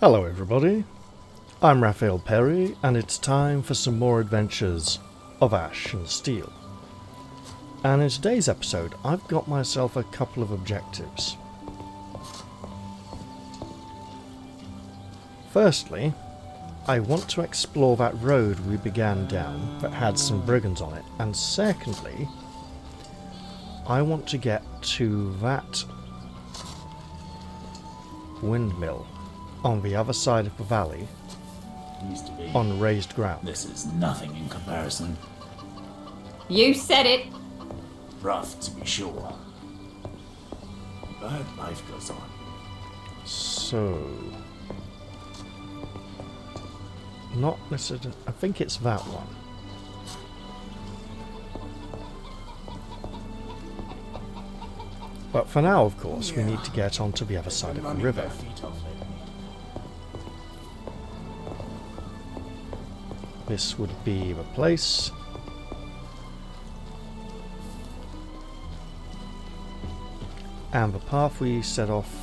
Hello everybody, I'm Raphael Perry and it's time for some more adventures of Ash and Steel. And in today's episode I've got myself a couple of objectives. Firstly, I want to explore that road we began down that had some brigands on it, and secondly, I want to get to that windmill on the other side of the valley, Used to be. on raised ground. This is nothing in comparison. You said it! Rough, to be sure. But life goes on. So, not necessarily. I think it's that one. But for now, of course, we need to get onto the other side of the river. This would be the place. And the path we set off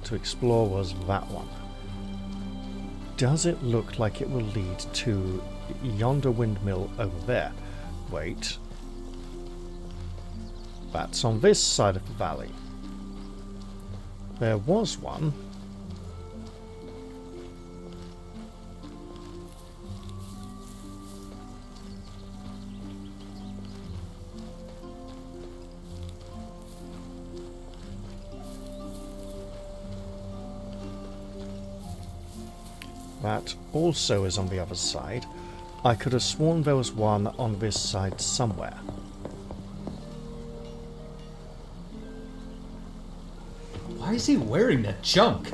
to explore was that one. Does it look like it will lead to yonder windmill over there? Wait. That's on this side of the valley. There was one. That also is on the other side. I could have sworn there was one on this side somewhere. Why is he wearing that junk?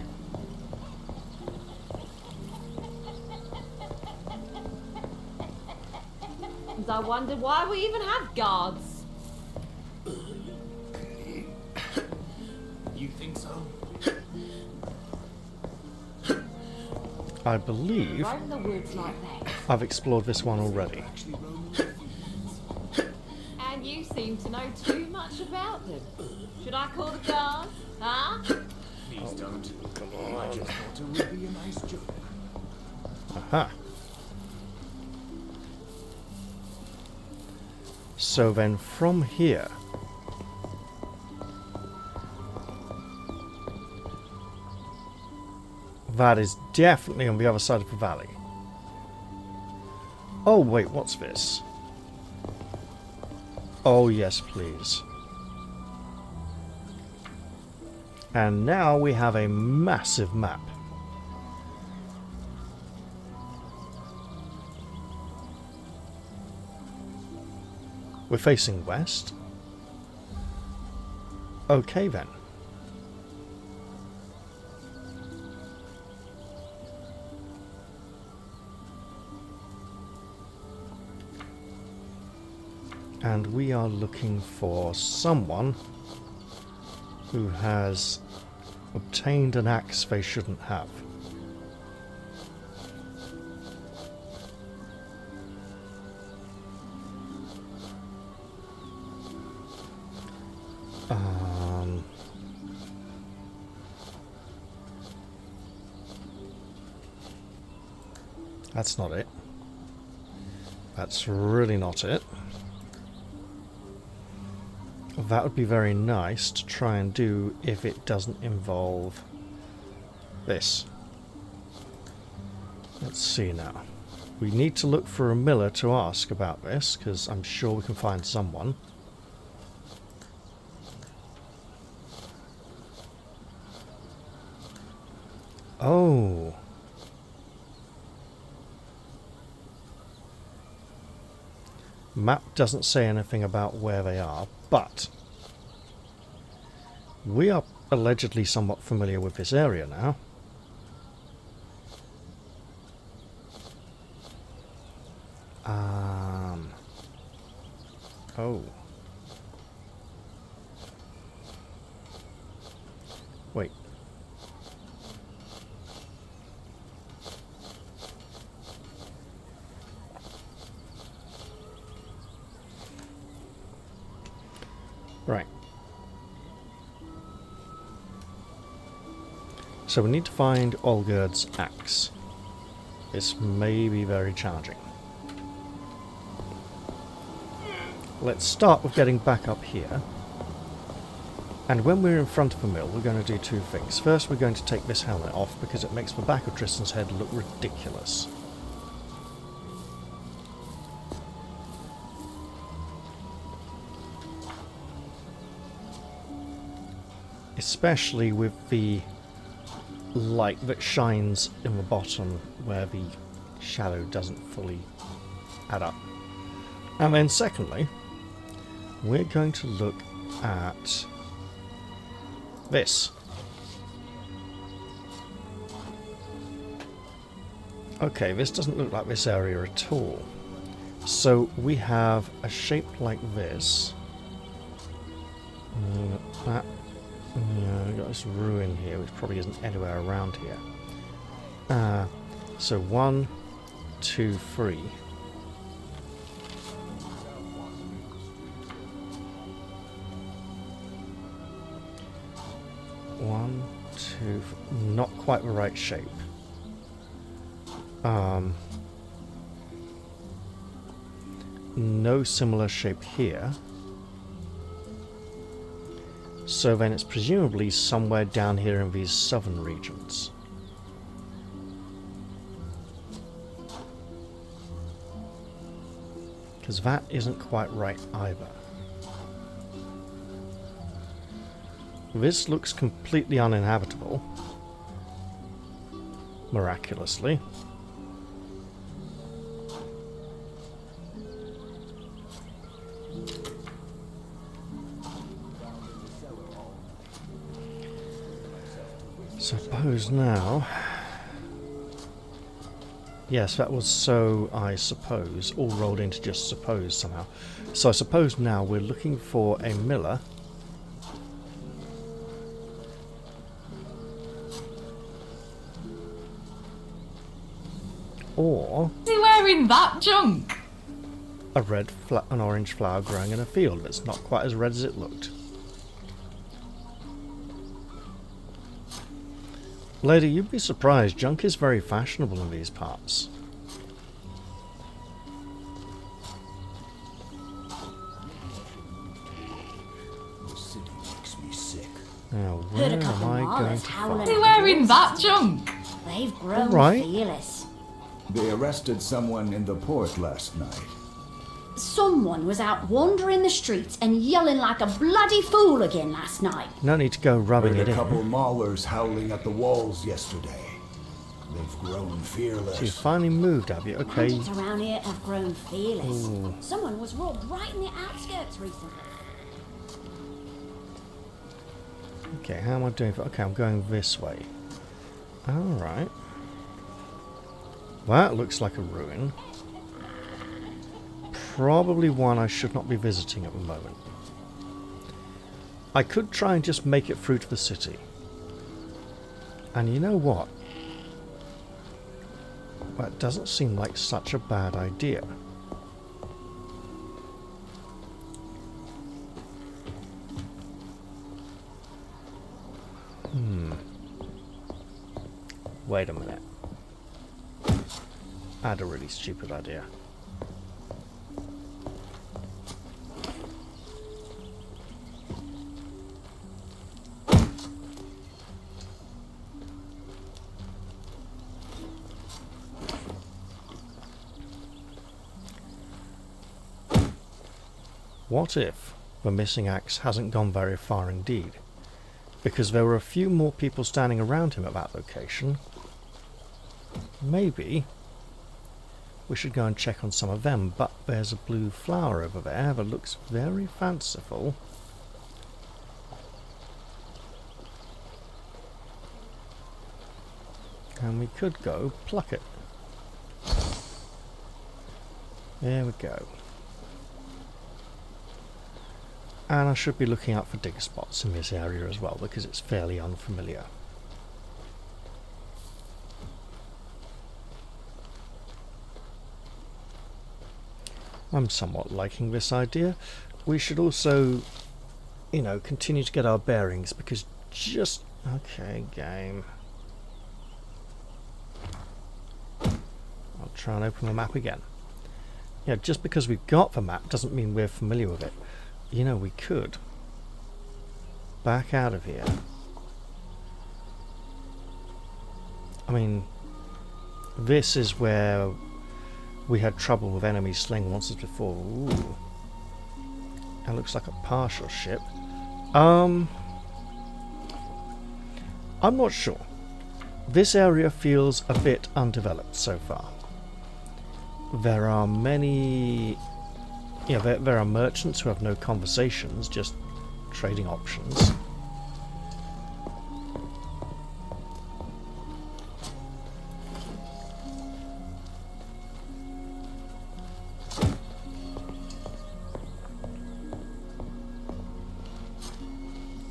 And I wondered why we even have guards. You think so? I believe Roam the woods like that. I've explored this one already. And you seem to know too much about them. Should I call the guards? Huh? Please don't. I just thought it would be a nice joke. Aha. So then from here, that is definitely on the other side of the valley. Oh wait, what's this? Oh yes, please. And now we have a massive map. We're facing west. Okay then. And we are looking for someone who has obtained an axe they shouldn't have. That's not it. That's really not it. That would be very nice to try and do if it doesn't involve this. Let's see now. We need to look for a miller to ask about this, because I'm sure we can find someone. Oh. Map doesn't say anything about where they are, but we are allegedly somewhat familiar with this area now. Oh. Wait. Right. So we need to find Olgird's axe. This may be very challenging. Let's start with getting back up here. And when we're in front of a mill, we're going to do two things. First, we're going to take this helmet off because it makes the back of Tristan's head look ridiculous. Especially with the light that shines in the bottom where the shadow doesn't fully add up. And then secondly, we're going to look at this. Okay, this doesn't look like this area at all. So we have a shape like this. That. Yeah, we've got this ruin here, which probably isn't anywhere around here. So 1, 2, 3. One, two, not quite the right shape. No similar shape here. So then it's presumably somewhere down here in these southern regions. Because that isn't quite right either. This looks completely uninhabitable. Miraculously. Suppose now... Yes, that was so, I suppose, all rolled into just suppose somehow. So I suppose now we're looking for a miller. Or... Is he wearing that junk? an orange flower growing in a field that's not quite as red as it looked. Lady, you'd be surprised, junk is very fashionable in these parts. The city makes me sick. Now, where am I going to find... Is he wearing that junk? They've grown Right. fearless. They arrested someone in the port last night. Someone was out wandering the streets and yelling like a bloody fool again last night. No need to go rubbing Heard it a couple in. maulers howling at the walls yesterday. They've grown fearless. So you finally moved, have you? Okay. Bandits around here have grown fearless. Ooh. Someone was robbed right in the outskirts recently. Okay, how am I doing? Okay, I'm going this way. Alright. That looks like a ruin. Probably one I should not be visiting at the moment. I could try and just make it through to the city. And you know what? That doesn't seem like such a bad idea. Wait a minute. I had a really stupid idea. What if the missing axe hasn't gone very far indeed? Because there were a few more people standing around him at that location. Maybe we should go and check on some of them, but there's a blue flower over there that looks very fanciful. And we could go pluck it. There we go. And I should be looking out for dig spots in this area as well, because it's fairly unfamiliar. I'm somewhat liking this idea. We should also, you know, continue to get our bearings, because just... Okay, game. try and open the map again. Yeah, just because we've got the map doesn't mean we're familiar with it. You know, we could back out of here. I mean, this is where we had trouble with enemy sling monsters before. Ooh. That looks like a partial ship. I'm not sure. This area feels a bit undeveloped so far. There are many... Yeah, there are merchants who have no conversations, just trading options.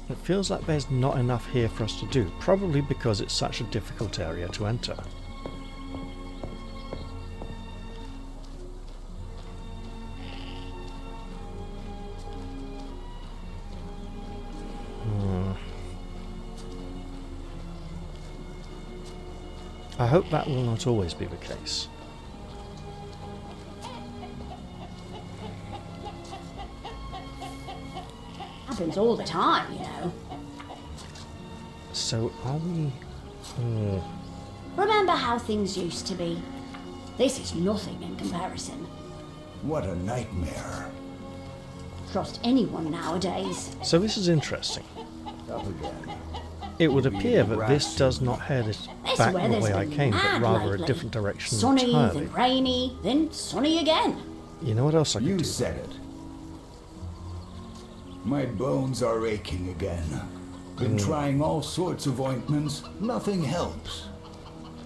It feels like there's not enough here for us to do, probably because it's such a difficult area to enter. I hope that will not always be the case. Happens all the time, you know. So are we... Remember how things used to be? This is nothing in comparison. What a nightmare. Trust anyone nowadays. So this is interesting. Up again. It would appear that this does not head us This back is where the there's way I been came, but mad rather a lately. different direction Sunny, entirely. then rainy, then sunny again. You know what else I could You do? said it. My bones are aching again. Been trying all sorts of ointments. Nothing helps.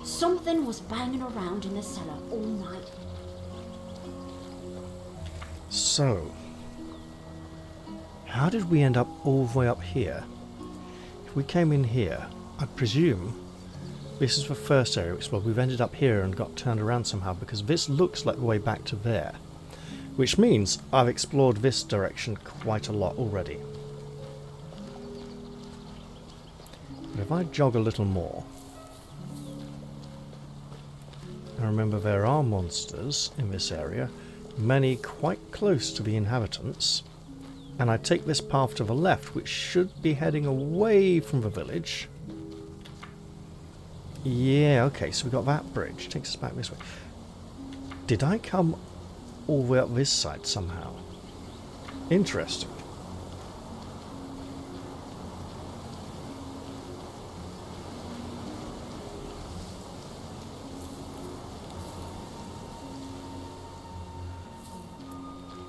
Something was banging around in the cellar all night. So, how did we end up all the way up here? If we came in here, I presume this is the first area we explored. We've ended up here and got turned around somehow because this looks like the way back to there. Which means I've explored this direction quite a lot already. But if I jog a little more... I remember there are monsters in this area, many quite close to the inhabitants. And I take this path to the left, which should be heading away from the village. Yeah, okay, so we got that bridge. Takes us back this way. Did I come all the way up this side somehow? Interesting.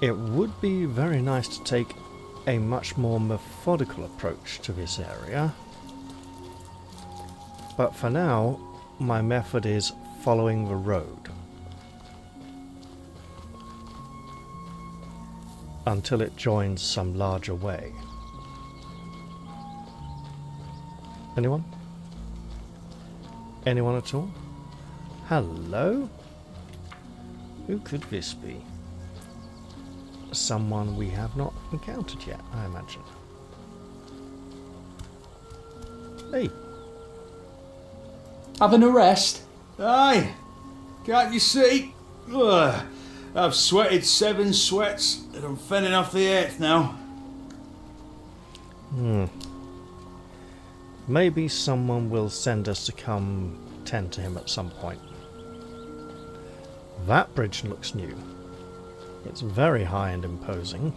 It would be very nice to take a much more methodical approach to this area. But for now, my method is following the road. Until it joins some larger way. Anyone? Anyone at all? Hello? Who could this be? Someone we have not encountered yet, I imagine. Hey. Having a rest? Aye, can't you see? Ugh. I've sweated 7 sweats and I'm fending off the 8th now. Maybe someone will send us to come tend to him at some point. That bridge looks new. It's very high and imposing.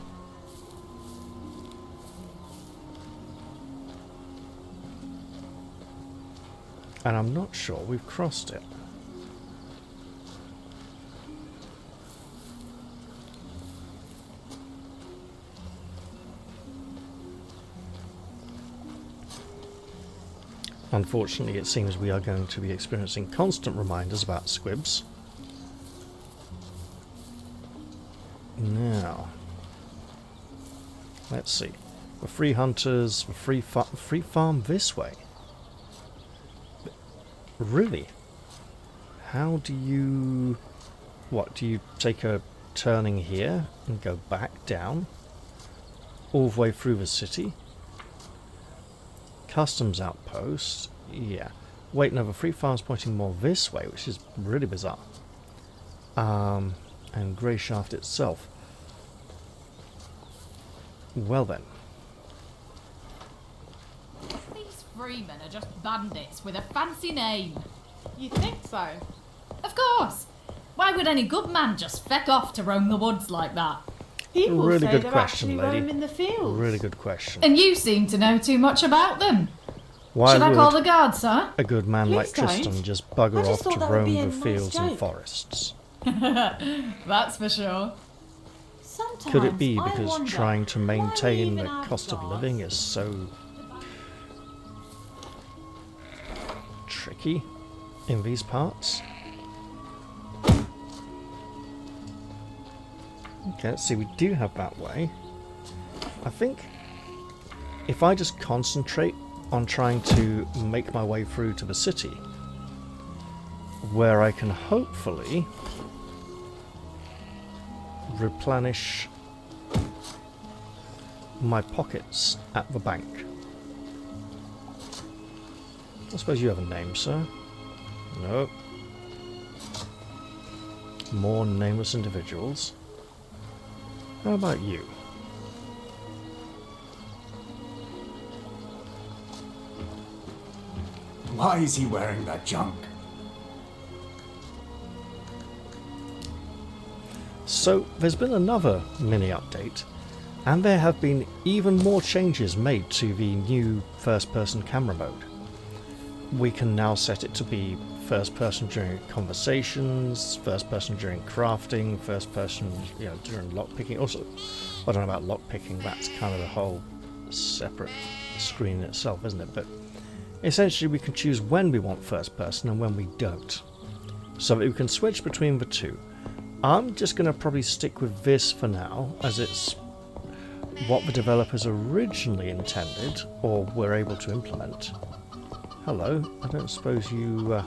And I'm not sure we've crossed it. Unfortunately, it seems we are going to be experiencing constant reminders about squibs. Now, let's see. The free hunters, the free farm this way. Really? How do you... What, do you take a turning here and go back down? All the way through the city? Customs outpost, yeah. Wait, no, the free farm's pointing more this way, which is really bizarre. and Grey Shaft itself. Well then. These freemen are just bandits with a fancy name. You think so? Of course. Why would any good man just feck off to roam the woods like that? People Really say good they're question, actually lady. roaming the fields. Really good question. And you seem to know too much about them. Why Should I would call the guards, sir? a good man Please like Tristan don't. just I bugger just off thought to that would roam be a the nice fields and joke. forests? That's for sure. Sometimes Could it be I because wonder trying to why we maintain even the have cost of guards. living is so tricky in these parts? Okay, let's see, we do have that way. I think if I just concentrate on trying to make my way through to the city, where I can hopefully replenish my pockets at the bank. I suppose you have a name, sir? No. More nameless individuals. How about you? Why is he wearing that junk? So, there's been another mini update, and there have been even more changes made to the new first-person camera mode. We can now set it to be first-person during conversations, first-person during crafting, first-person, during lockpicking. Also, I don't know about lockpicking, that's kind of a whole separate screen in itself, isn't it? But essentially we can choose when we want first-person and when we don't, so that we can switch between the two. I'm just going to probably stick with this for now, as it's what the developers originally intended, or were able to implement. Hello, I don't suppose you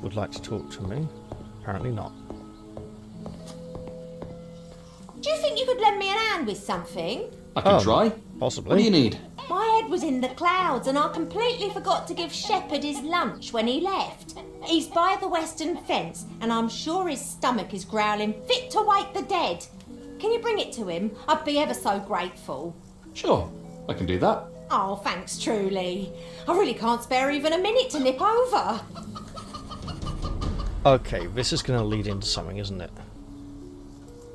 would like to talk to me? Apparently not. Do you think you could lend me an hand with something? I can Oh, try. possibly. What do you need? My head was in the clouds and I completely forgot to give Shepherd his lunch when he left. He's by the western fence and I'm sure his stomach is growling fit to wake the dead. Can you bring it to him? I'd be ever so grateful. Sure, I can do that. Oh, thanks truly. I really can't spare even a minute to nip over. Okay, this is going to lead into something, isn't it?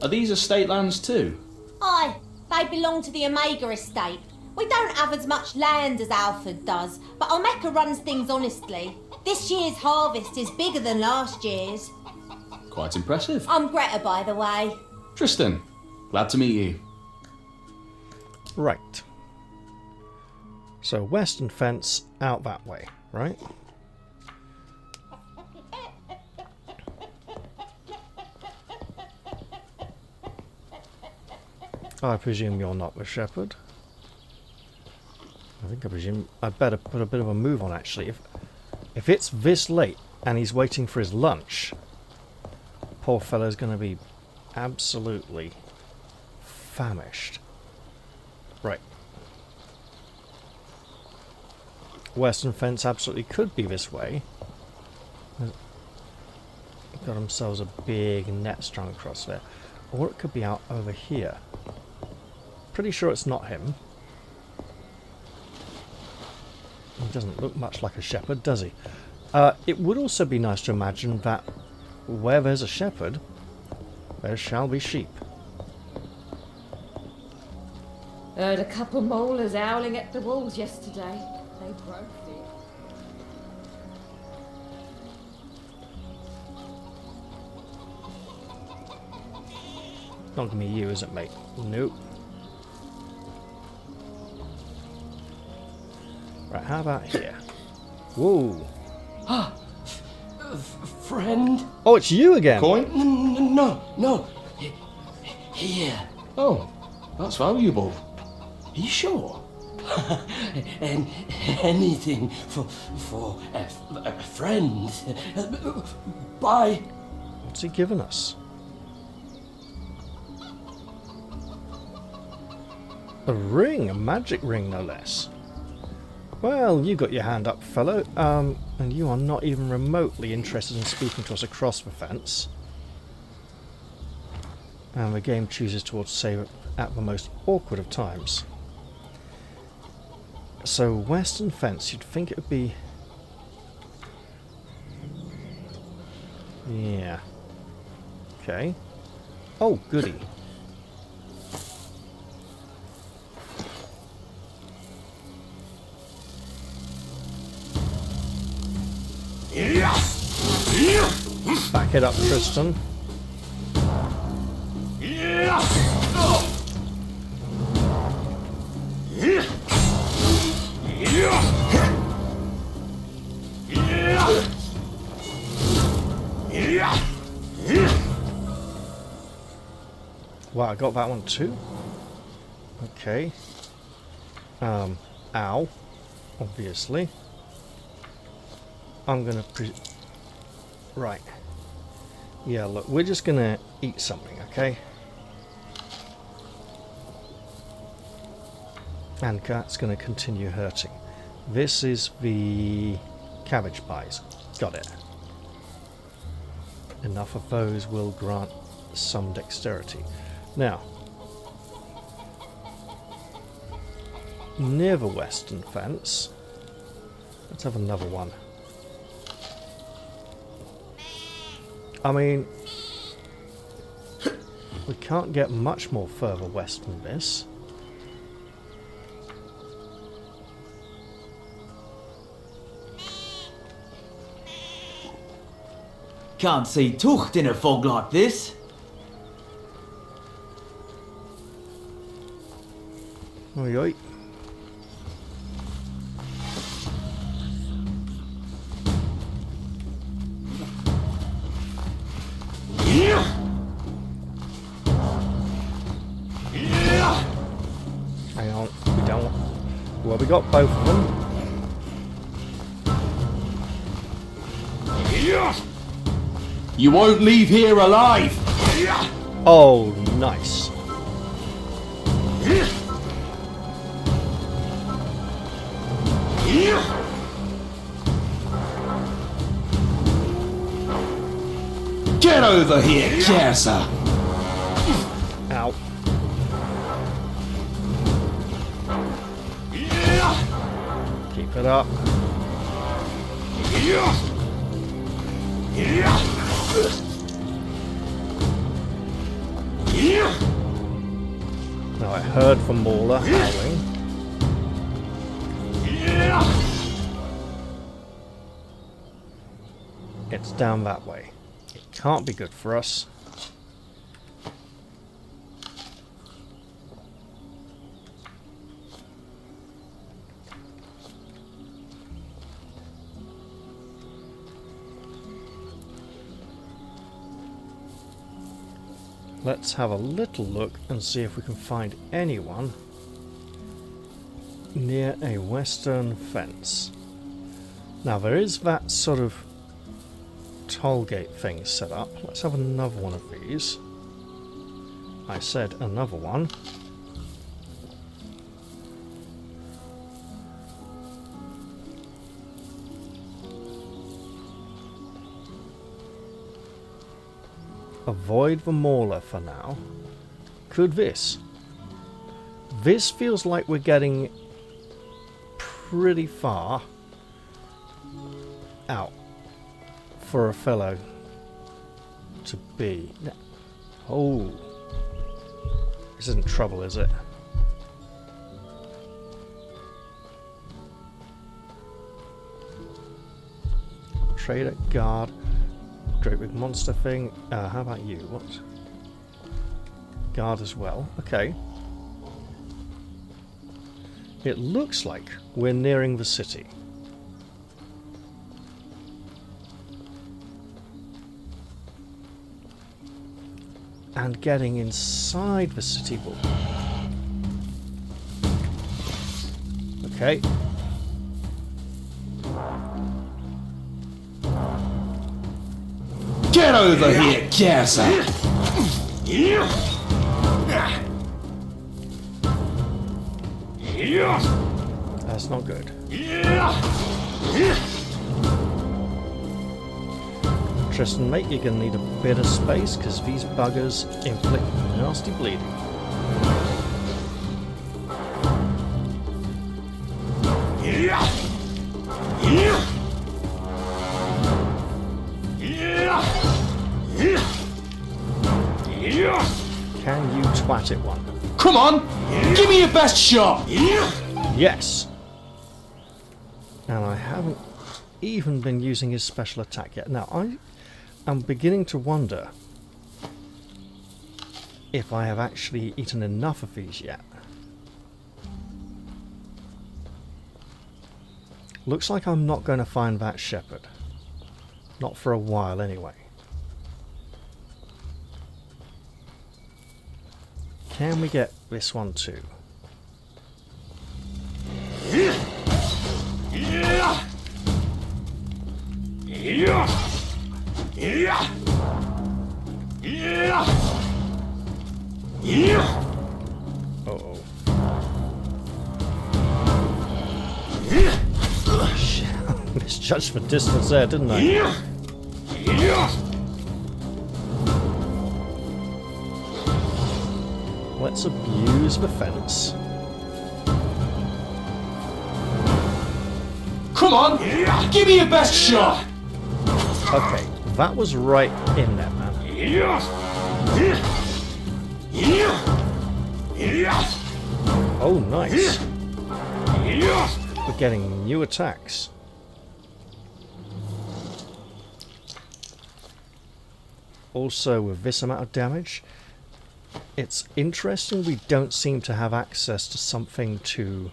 Are these estate lands too? Aye, they belong to the Omega estate. We don't have as much land as Alfred does, but Omega runs things honestly. This year's harvest is bigger than last year's. Quite impressive. I'm Greta, by the way. Tristan, glad to meet you. Right. So, western fence out that way, right? I presume you're not the shepherd. I presume I'd better put a bit of a move on, actually. If it's this late and he's waiting for his lunch, poor fellow's going to be absolutely famished. Right. Western fence absolutely could be this way. Got themselves a big net strung across there. Or it could be out over here. Pretty sure it's not him. He doesn't look much like a shepherd, does he? It would also be nice to imagine that where there's a shepherd, there shall be sheep. Heard a couple molars howling at the walls yesterday. They broke it. Not gonna be you, is it, mate? Nope. Right, how about here? Whoa. Friend? Oh, it's you again! Coin? No. Here. Oh, that's valuable. Are you sure? And anything for a friend. Bye. What's he given us? A ring, a magic ring, no less. Well, you got your hand up, fellow, and you are not even remotely interested in speaking to us across the fence. And the game chooses to save at the most awkward of times. So western fence, you'd think it would be... Yeah. Okay. Oh, goody. Back it up, Tristan. Wow, I got that one too? Okay. Ow. Obviously. I'm gonna right. Yeah, look, we're just gonna eat something, okay? And that's gonna continue hurting. This is the cabbage pies. Got it. Enough of those will grant some dexterity. Now, near the western fence, let's have another one. I mean, we can't get much more further west than this. Can't see Tucht in a fog like this. Oi, oi. Hang on, we don't want... Well, we got both of them. You won't leave here alive! Oh, nice. Get over here, Kersa! Ow. Keep it up. Now I heard from Mauler howling. It's down that way. It can't be good for us. Let's have a little look and see if we can find anyone near a western fence. Now there is that sort of toll gate thing set up. Let's have another one of these. I said another one. Avoid the mauler for now. Could this? This feels like we're getting pretty far out for a fellow to be. Oh. This isn't trouble, is it? Trader, guard. Great big monster thing. How about you? What? Guard as well. Okay. It looks like we're nearing the city. And getting inside the city will... Okay. Get over here, Kersa! That's not good. Tristan, mate, you're gonna need a bit of space because these buggers inflict nasty bleeding. Can you twat it one? Come on! Give me your best shot! Yes! And I haven't even been using his special attack yet. Now, I am beginning to wonder if I have actually eaten enough of these yet. Looks like I'm not going to find that shepherd. Not for a while, anyway. Can we get this one too? Uh-oh. Misjudged for distance there, didn't I? Let's abuse the fence. Come on! Give me your best shot! Okay, that was right in there, man. Oh, nice. We're getting new attacks. Also, with this amount of damage, it's interesting we don't seem to have access to something to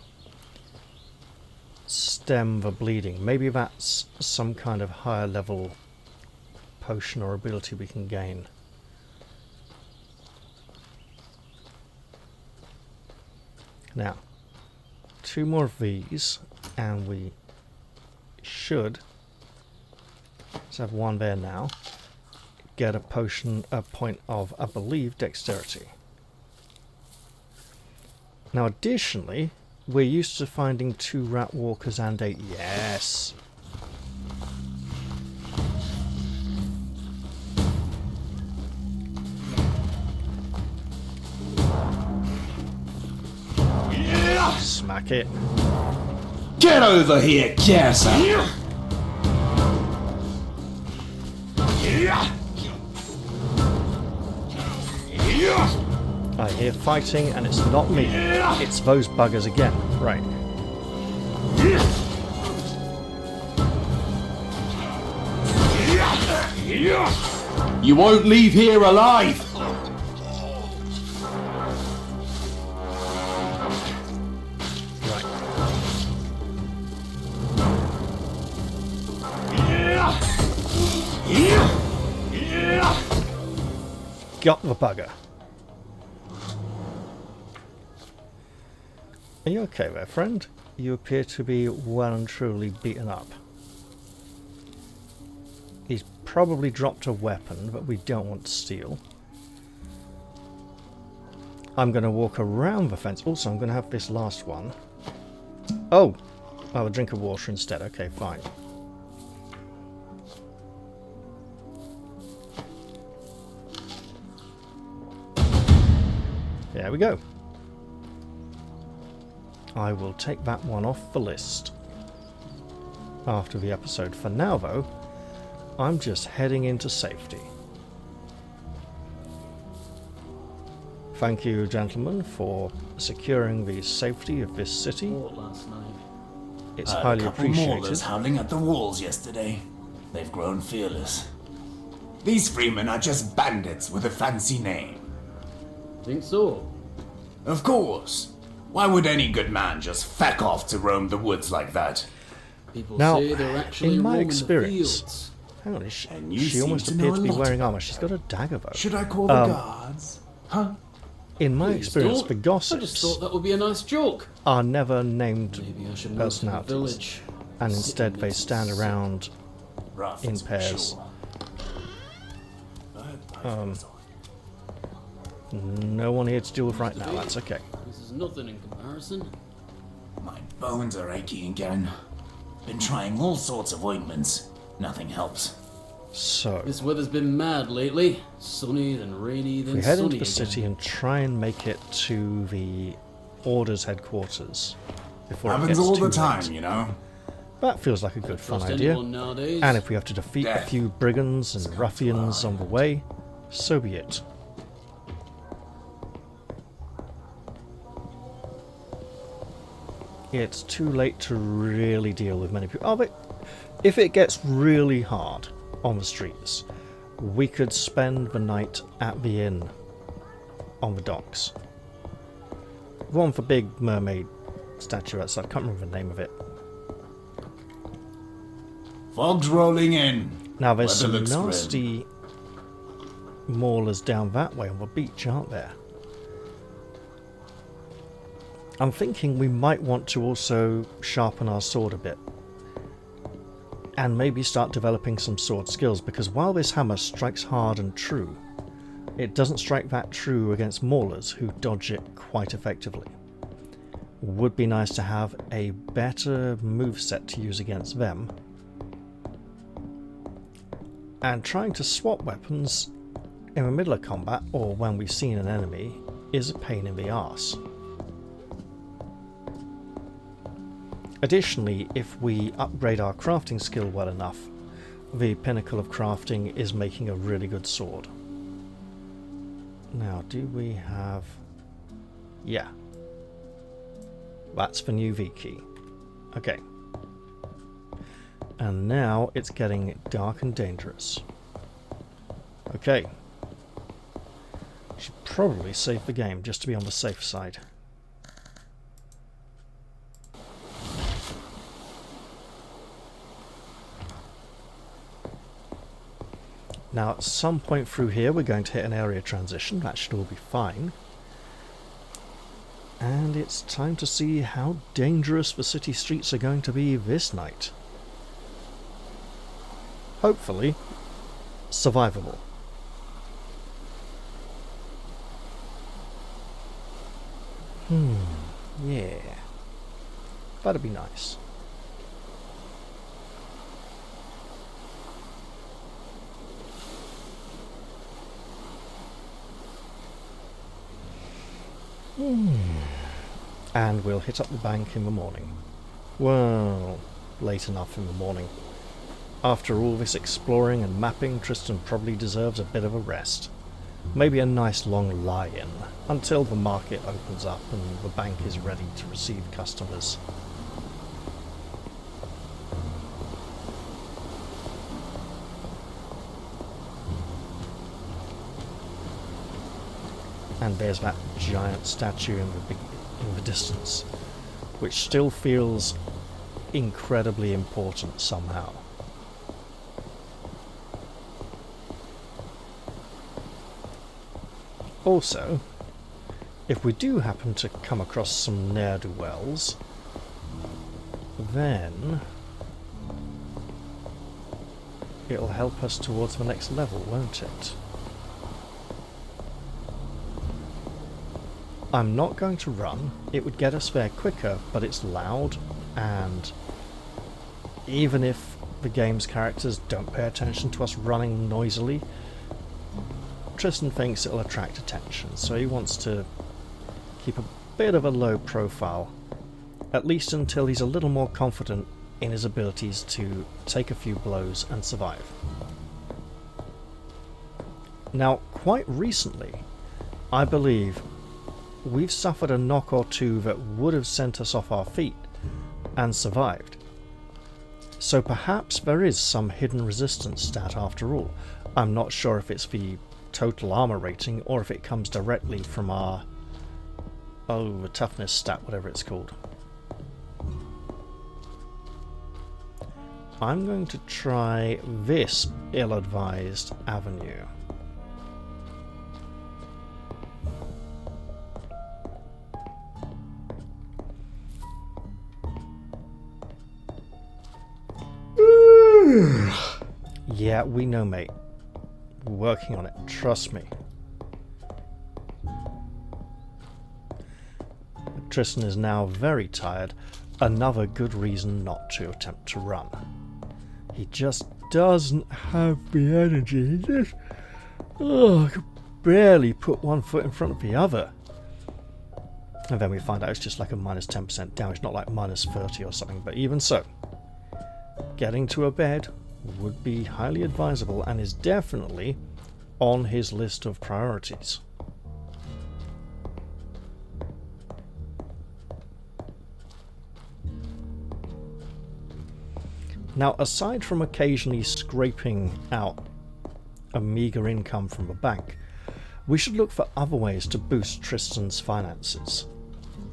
stem the bleeding. Maybe that's some kind of higher level potion or ability we can gain. Now, 2 more of these, and we should, let's have 1 there now, get a potion, a point of, I believe, dexterity. Now, additionally, we're used to finding 2 rat walkers and a... Yes! Smack it. Get over here, Gasser! I hear fighting, and it's not me. It's those buggers again. Right. You won't leave here alive! Right. Got the bugger. Are you okay there, friend? You appear to be well and truly beaten up. He's probably dropped a weapon, but we don't want to steal. I'm going to walk around the fence. Also, I'm going to have this last one. Oh! I'll have a drink of water instead. Okay, fine. There we go. I will take that one off the list after the episode. For now, though, I'm just heading into safety. Thank you, gentlemen, for securing the safety of this city. It's highly appreciated. Maulers howling at the walls yesterday. They've grown fearless. These freemen are just bandits with a fancy name. Think so? Of course. Why would any good man just feck off to roam the woods like that? People Now, say they're actually in my roaming experience, the fields. hang on, And you she seem almost to appeared know to a be lot wearing about armor. She's got a dagger though. Should I call the guards? Huh? In my Please experience, don't. the I just gossips thought that would be a nice joke. are never named Maybe I should move to the personalities, village. and Sit instead in they its stand sun. around Rough, in it's for pairs. sure. No one here to deal with right now. That's okay. This is nothing in comparison. My bones are aching again. Been trying all sorts of ointments. Nothing helps. So, This weather's been mad lately. Sunny, then rainy, then we head sunny into the city again. and try and make it to the Order's headquarters before it Happens gets all too the time, late. you know. That feels like a good fun Trust idea. anyone nowadays. And if we have to defeat a Death few brigands and has come ruffians to our on the way, so be it. It's too late to really deal with many people. Oh, but if it gets really hard on the streets, we could spend the night at the inn on the docks. One for big mermaid statue outside. I can't remember the name of it. Fog's rolling in. Now there's Weather some looks nasty maulers down that way on the beach, aren't there? I'm thinking we might want to also sharpen our sword a bit. And maybe start developing some sword skills, because while this hammer strikes hard and true, it doesn't strike that true against maulers who dodge it quite effectively. Would be nice to have a better moveset to use against them. And trying to swap weapons in the middle of combat, or when we've seen an enemy, is a pain in the arse. Additionally, if we upgrade our crafting skill well enough, the pinnacle of crafting is making a really good sword. Now, do we have... Yeah. That's the new V key. Okay. And now it's getting dark and dangerous. Okay. Should probably save the game just to be on the safe side. Now at some point through here we're going to hit an area transition. That should all be fine. And it's time to see how dangerous the city streets are going to be this night. Hopefully, survivable. Yeah. That'd be nice. And we'll hit up the bank in the morning. Well, late enough in the morning. After all this exploring and mapping, Tristan probably deserves a bit of a rest. Maybe a nice long lie-in, until the market opens up and the bank is ready to receive customers. And there's that giant statue in the distance, which still feels incredibly important somehow. Also, if we do happen to come across some ne'er-do-wells, then it'll help us towards the next level, won't it? I'm not going to run. It would get us there quicker, but it's loud, and even if the game's characters don't pay attention to us running noisily, Tristan thinks it'll attract attention, so he wants to keep a bit of a low profile, at least until he's a little more confident in his abilities to take a few blows and survive. Now, quite recently, I believe we've suffered a knock or two that would have sent us off our feet and survived. So perhaps there is some hidden resistance stat after all. I'm not sure if it's the total armor rating or if it comes directly from our the toughness stat, whatever it's called. I'm going to try this ill-advised avenue. Yeah, we know, mate. We're working on it, trust me. Tristan is now very tired. Another good reason not to attempt to run. He just doesn't have the energy. He just, I could barely put one foot in front of the other. And then we find out it's just like a minus 10% damage, not like minus 30 or something. But even so, getting to a bed would be highly advisable and is definitely on his list of priorities. Now, aside from occasionally scraping out a meagre income from the bank, we should look for other ways to boost Tristan's finances.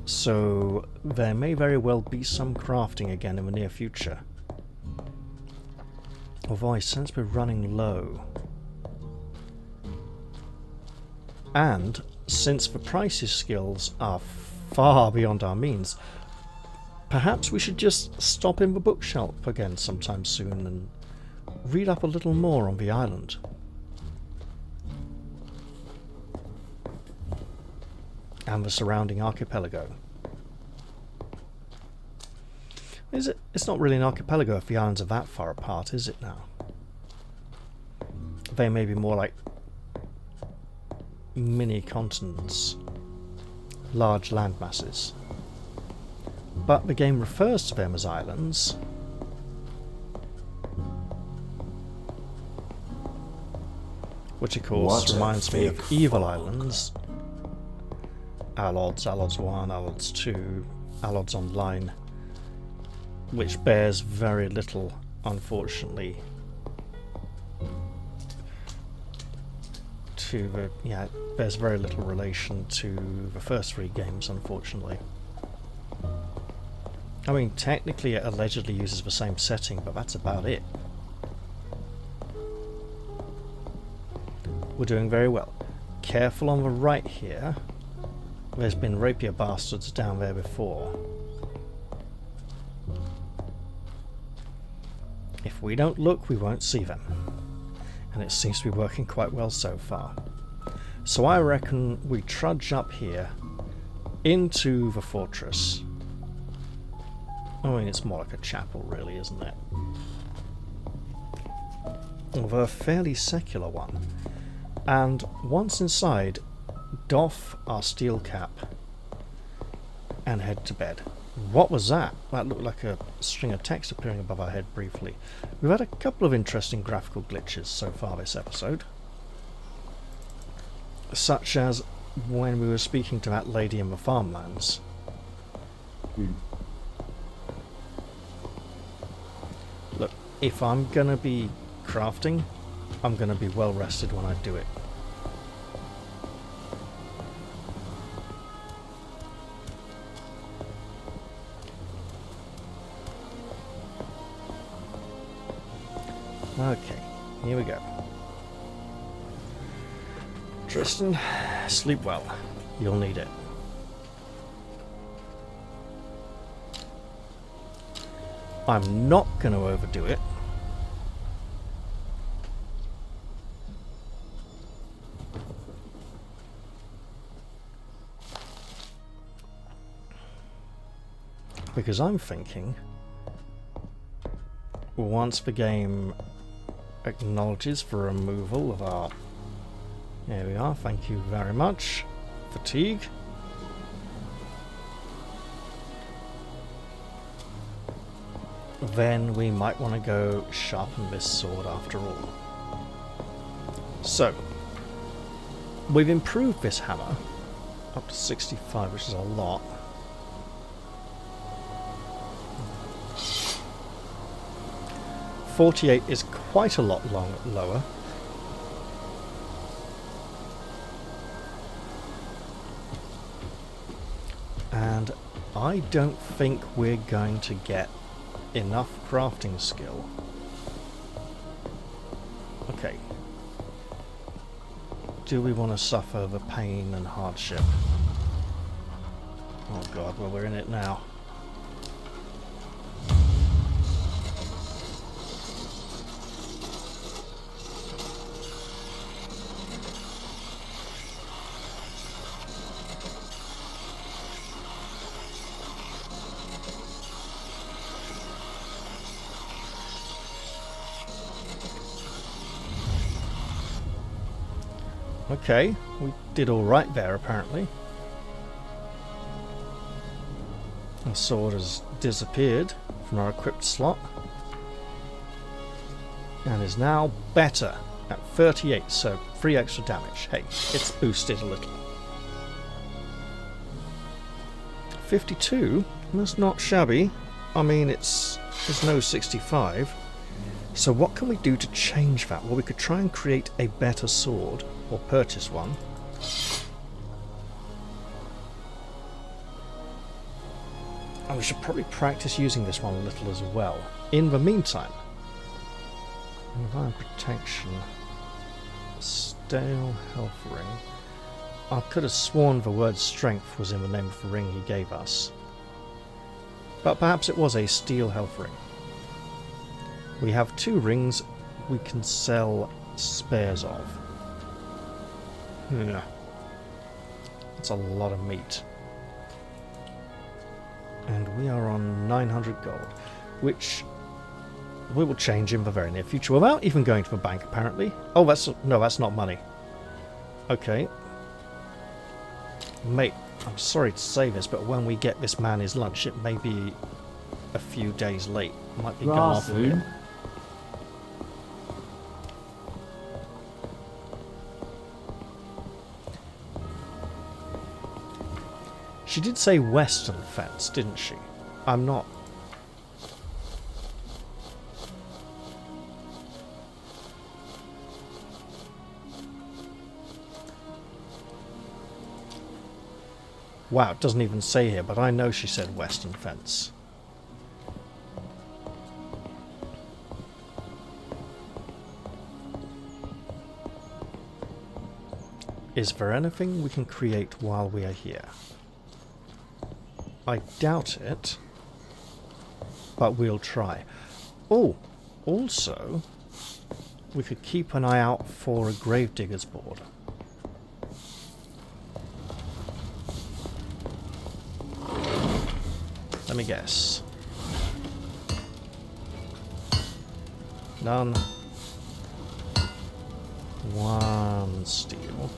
So there may very well be some crafting again in the near future. Although I sense we're running low. And since the prices skills are far beyond our means, perhaps we should just stop in the bookshelf again sometime soon and read up a little more on the island. And the surrounding archipelago. Is it? It's not really an archipelago if the islands are that far apart, is it now? They may be more like mini continents, large land masses. But the game refers to them as islands. Which of course reminds me of Evil Islands. Allods, Allods 1, Allods 2, Allods Online. Which bears very little, unfortunately, to the... yeah, it bears very little relation to the first three games, unfortunately. I mean, technically it allegedly uses the same setting, but that's about it. We're doing very well. Careful on the right here. There's been rapier bastards down there before. If we don't look, we won't see them. And it seems to be working quite well so far. So I reckon we trudge up here into the fortress. I mean, it's more like a chapel, really, isn't it? Although a fairly secular one. And once inside, doff our steel cap and head to bed. What was that? That looked like a string of text appearing above our head briefly. We've had a couple of interesting graphical glitches so far this episode. Such as when we were speaking to that lady in the farmlands. Look, if I'm gonna be crafting, I'm gonna be well rested when I do it. Okay, here we go. Tristan, sleep well. You'll need it. I'm not going to overdo it. Because I'm thinking, once the game acknowledges for removal of our... There we are, thank you very much. Fatigue. Then we might want to go sharpen this sword after all. So, we've improved this hammer up to 65, which is a lot. .48 is quite a lot lower. And I don't think we're going to get enough crafting skill. Okay. Do we want to suffer the pain and hardship? Oh god, well, we're in it now. Okay, we did alright there apparently. Our sword has disappeared from our equipped slot and is now better at 38, so 3 extra damage. Hey, it's boosted a little. 52, that's not shabby. I mean, it's no 65. So what can we do to change that? Well, we could try and create a better sword, or purchase one. And we should probably practice using this one a little as well. In the meantime, Divine Protection, Stale Health Ring. I could have sworn the word Strength was in the name of the ring he gave us. But perhaps it was a Steel Health Ring. We have 2 rings we can sell spares of. That's a lot of meat. And we are on 900 gold, which we will change in the very near future without even going to the bank, apparently. Oh, that's not money. Okay. Mate, I'm sorry to say this, but when we get this man his lunch, it may be a few days late. Might be gone off a bit. She did say western fence, didn't she? I'm not... Wow, it doesn't even say here, but I know she said western fence. Is there anything we can create while we are here? I doubt it, but we'll try. Oh, also, we could keep an eye out for a gravedigger's board. Let me guess. None. 1 steel.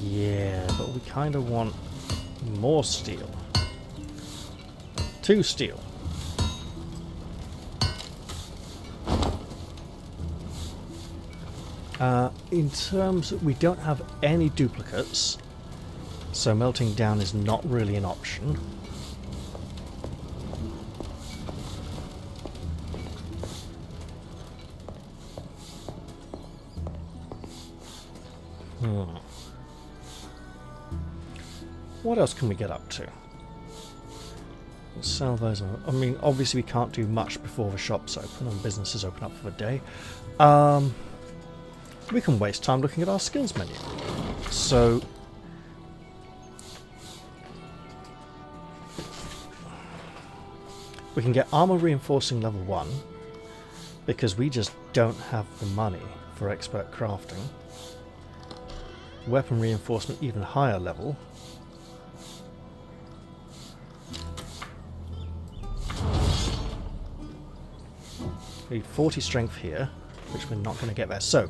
Yeah, but we kind of want more steel. 2 steel. In terms, we don't have any duplicates, so melting down is not really an option. What else can we get up to? We'll sell those on. I mean, obviously we can't do much before the shops open and businesses open up for the day. We can waste time looking at our skills menu. So we can get armor reinforcing level 1 because we just don't have the money for expert crafting. Weapon reinforcement even higher level. We need 40 strength here, which we're not going to get there. So,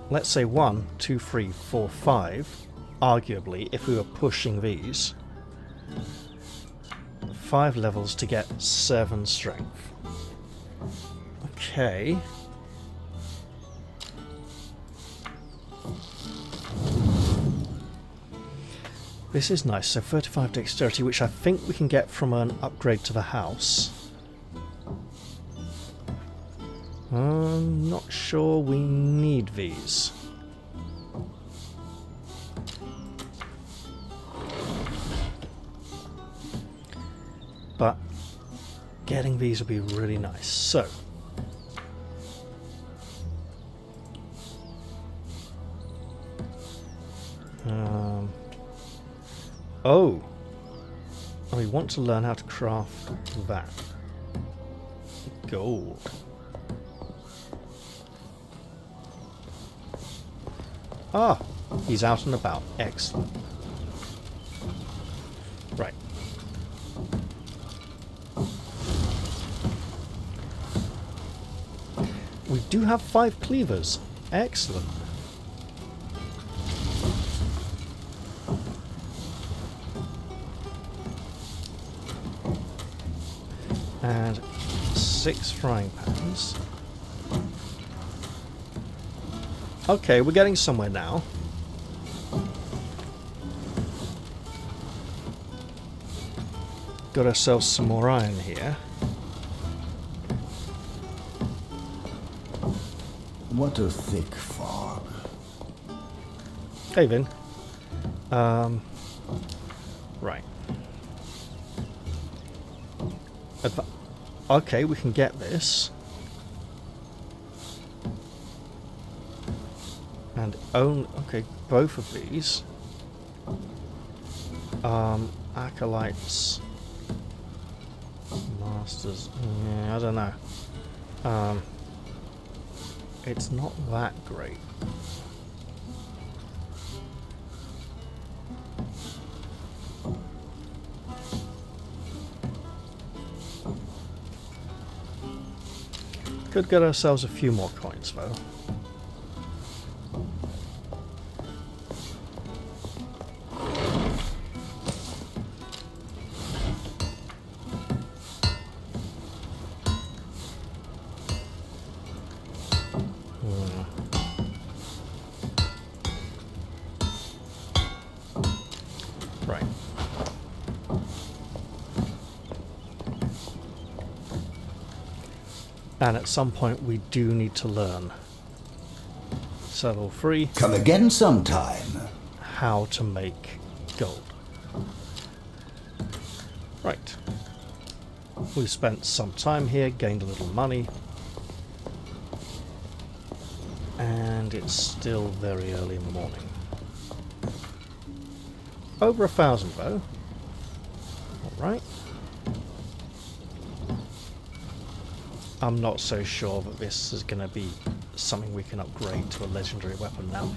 let's say 1, 2, 3, 4, 5. Arguably, if we were pushing these, 5 levels to get 7 strength. Okay. This is nice. So 35 dexterity, which I think we can get from an upgrade to the house. I'm not sure we need these. But getting these would be really nice. So oh, we want to learn how to craft that. Gold. Ah, he's out and about. Excellent. Right. We do have 5 cleavers. Excellent. And 6 frying pans. Okay, we're getting somewhere now. Got ourselves some more iron here. What a thick fog. Hey, Vin. Right. Okay, we can get this. And own... Okay, both of these. Acolytes. Masters. Yeah, I don't know. It's not that great. Could get ourselves a few more coins though. Right. And at some point we do need to learn, level 3, Come again sometime. how to make gold. Right. We've spent some time here, gained a little money. And it's still very early in the morning. Over 1,000 though. Alright. I'm not so sure that this is going to be something we can upgrade to a legendary weapon now.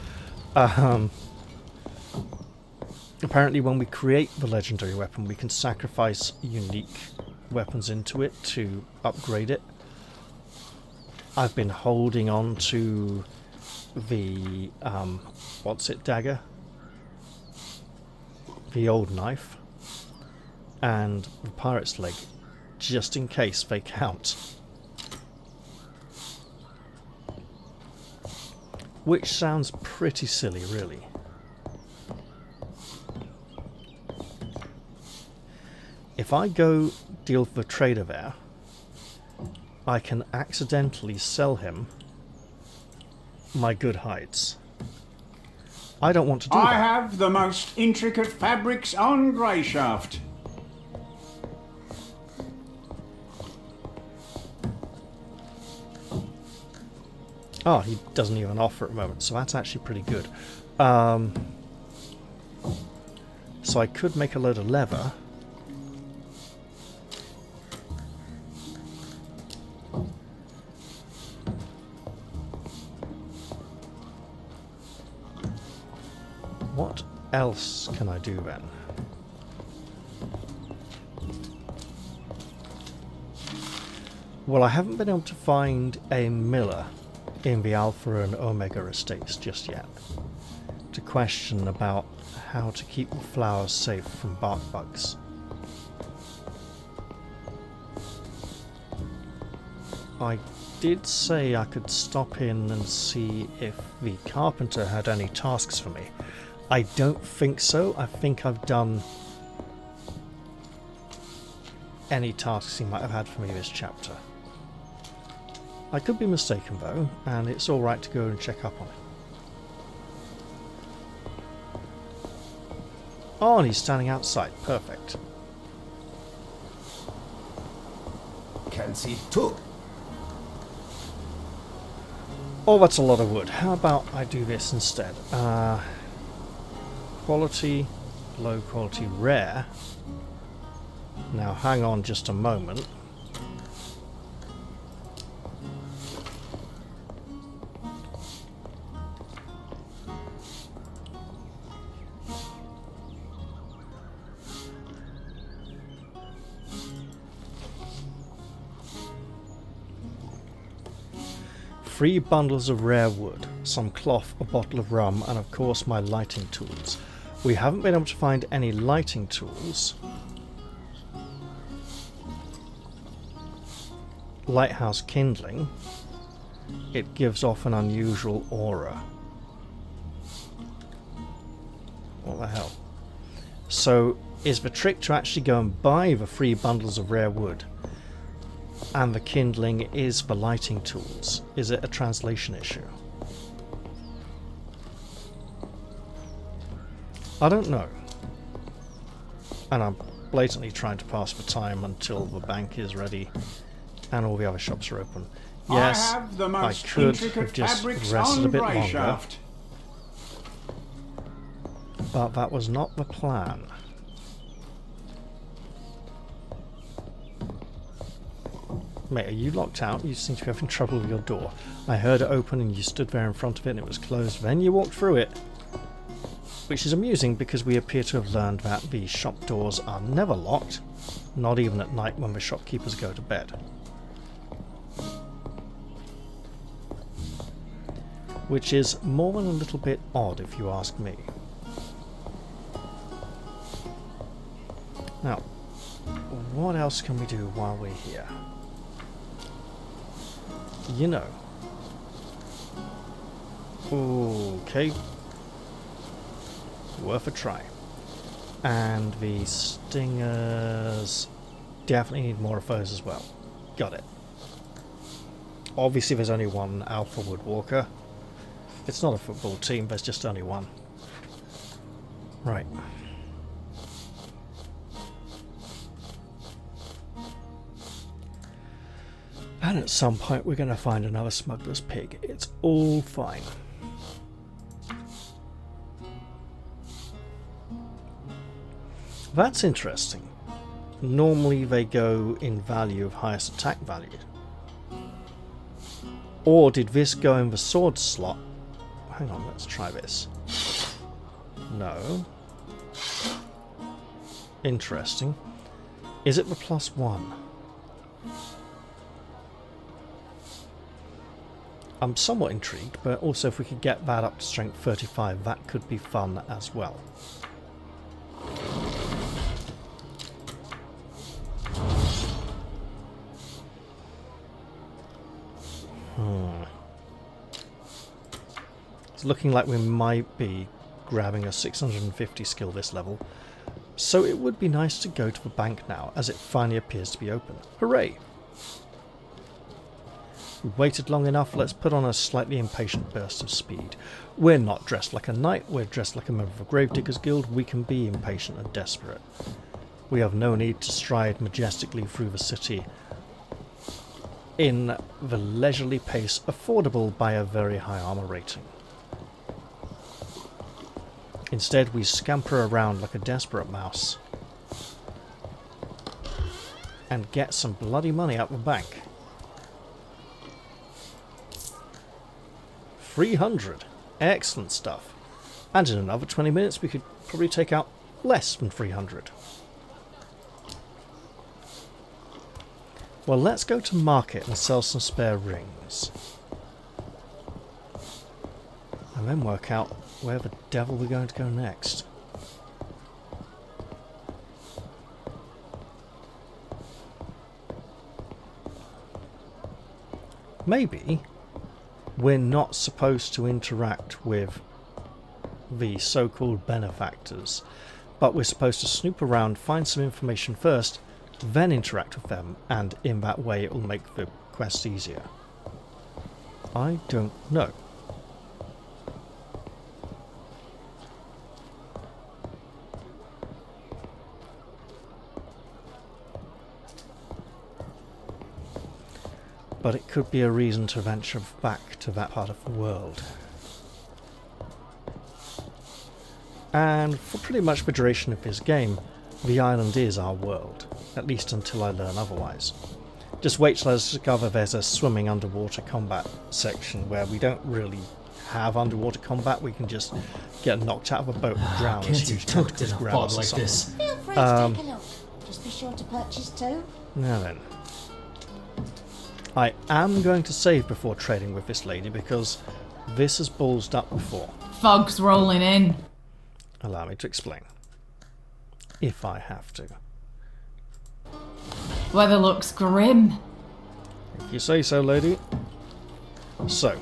Apparently when we create the legendary weapon we can sacrifice unique weapons into it to upgrade it. I've been holding on to the what's it, dagger? The old knife and the pirate's leg, just in case they count. Which sounds pretty silly, really. If I go deal with the trader there, I can accidentally sell him my good hides. I don't want to do I that. have the most intricate fabrics on Greyshaft. Oh, he doesn't even offer at the moment, so that's actually pretty good. So I could make a load of leather. What else can I do then? Well, I haven't been able to find a miller in the Alpha and Omega estates just yet to question about how to keep the flowers safe from bark bugs. I did say I could stop in and see if the carpenter had any tasks for me. I don't think so. I think I've done any tasks he might have had for me this chapter. I could be mistaken though, and it's alright to go and check up on it. Oh, and he's standing outside. Perfect. Can see too. Oh, that's a lot of wood. How about I do this instead? Quality, low quality, rare. Now hang on just a moment. Three bundles of rare wood, some cloth, a bottle of rum, and of course my lighting tools. We haven't been able to find any lighting tools. lighthouse kindling, it gives off an unusual aura. What the hell? So, is the trick to actually go and buy the 3 bundles of rare wood, and the kindling is the lighting tools? Is it a translation issue? I don't know. And I'm blatantly trying to pass the time until the bank is ready and all the other shops are open. Yes, I have the most could intricate have just fabrics rested a on bit longer, Grayshaft. but that was not the plan. Mate, are you locked out? You seem to be having trouble with your door. I heard it open and you stood there in front of it and it was closed. Then you walked through it. Which is amusing because we appear to have learned that the shop doors are never locked, not even at night when the shopkeepers go to bed. Which is more than a little bit odd if you ask me. Now, what else can we do while we're here? You know. Okay. Worth a try. And the stingers... definitely need more of those as well. Got it. Obviously there's only one alpha woodwalker. It's not a football team, there's just only one. Right. And at some point we're going to find another smuggler's pig. It's all fine. That's interesting. Normally they go in value of highest attack value. Or did this go in the sword slot? Hang on, let's try this. No. Interesting. Is it the +1? I'm somewhat intrigued, but also if we could get that up to strength 35, that could be fun as well. It's looking like we might be grabbing a 650 skill this level, so it would be nice to go to the bank now, as it finally appears to be open. Hooray! We've waited long enough, let's put on a slightly impatient burst of speed. We're not dressed like a knight, we're dressed like a member of a Gravediggers Guild. We can be impatient and desperate. We have no need to stride majestically through the city in the leisurely pace affordable by a very high armor rating. Instead, we scamper around like a desperate mouse and get some bloody money out the bank. 300. Excellent stuff. And in another 20 minutes we could probably take out less than 300. Well, let's go to market and sell some spare rings. And then work out where the devil we're going to go next. Maybe we're not supposed to interact with the so-called benefactors, but we're supposed to snoop around, find some information first, then interact with them, and in that way it will make the quest easier. I don't know. But it could be a reason to venture back to that part of the world. And for pretty much the duration of this game, the island is our world, at least until I learn otherwise. Just wait till I discover there's a swimming underwater combat section where we don't really have underwater combat, we can just get knocked out of a boat and drown. Can't you tucked in a pod like this? Feel free to take a look. Just be sure to purchase 2. Now then. I am going to save before trading with this lady because this has ballsed up before. Fog's rolling in. Allow me to explain. If I have to. Weather looks grim. If you say so, lady. So,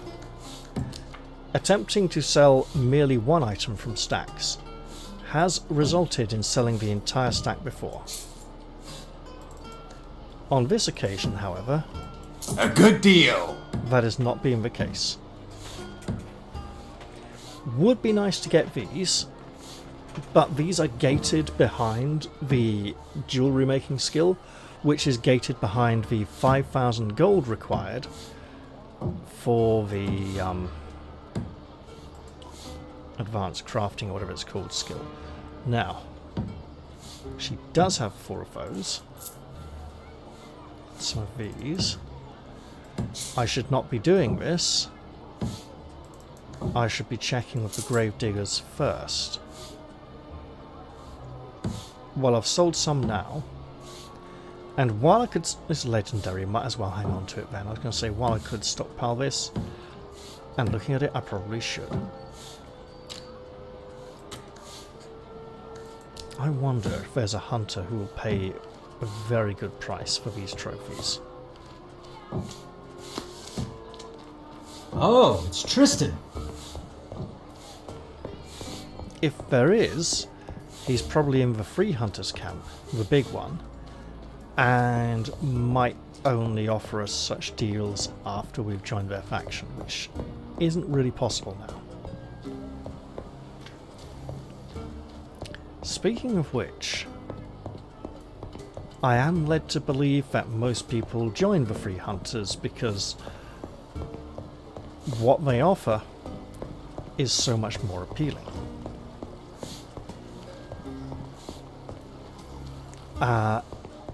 attempting to sell merely one item from stacks has resulted in selling the entire stack before. On this occasion, however, a good deal. That has not been the case. Would be nice to get these, but these are gated behind the jewellery making skill, which is gated behind the 5,000 gold required for the advanced crafting, or whatever it's called, skill. Now, she does have 4 of those. Some of these. I should not be doing this. I should be checking with the grave diggers first. Well, I've sold some now. And while I could... This is legendary, might as well hang on to it then. I was going to say, while I could stockpile this, and looking at it, I probably should. I wonder if there's a hunter who will pay a very good price for these trophies. Oh, it's Tristan. If there is, he's probably in the free hunters camp, the big one, and might only offer us such deals after we've joined their faction, which isn't really possible now. Speaking of which, I am led to believe that most people join the free hunters because what they offer is so much more appealing.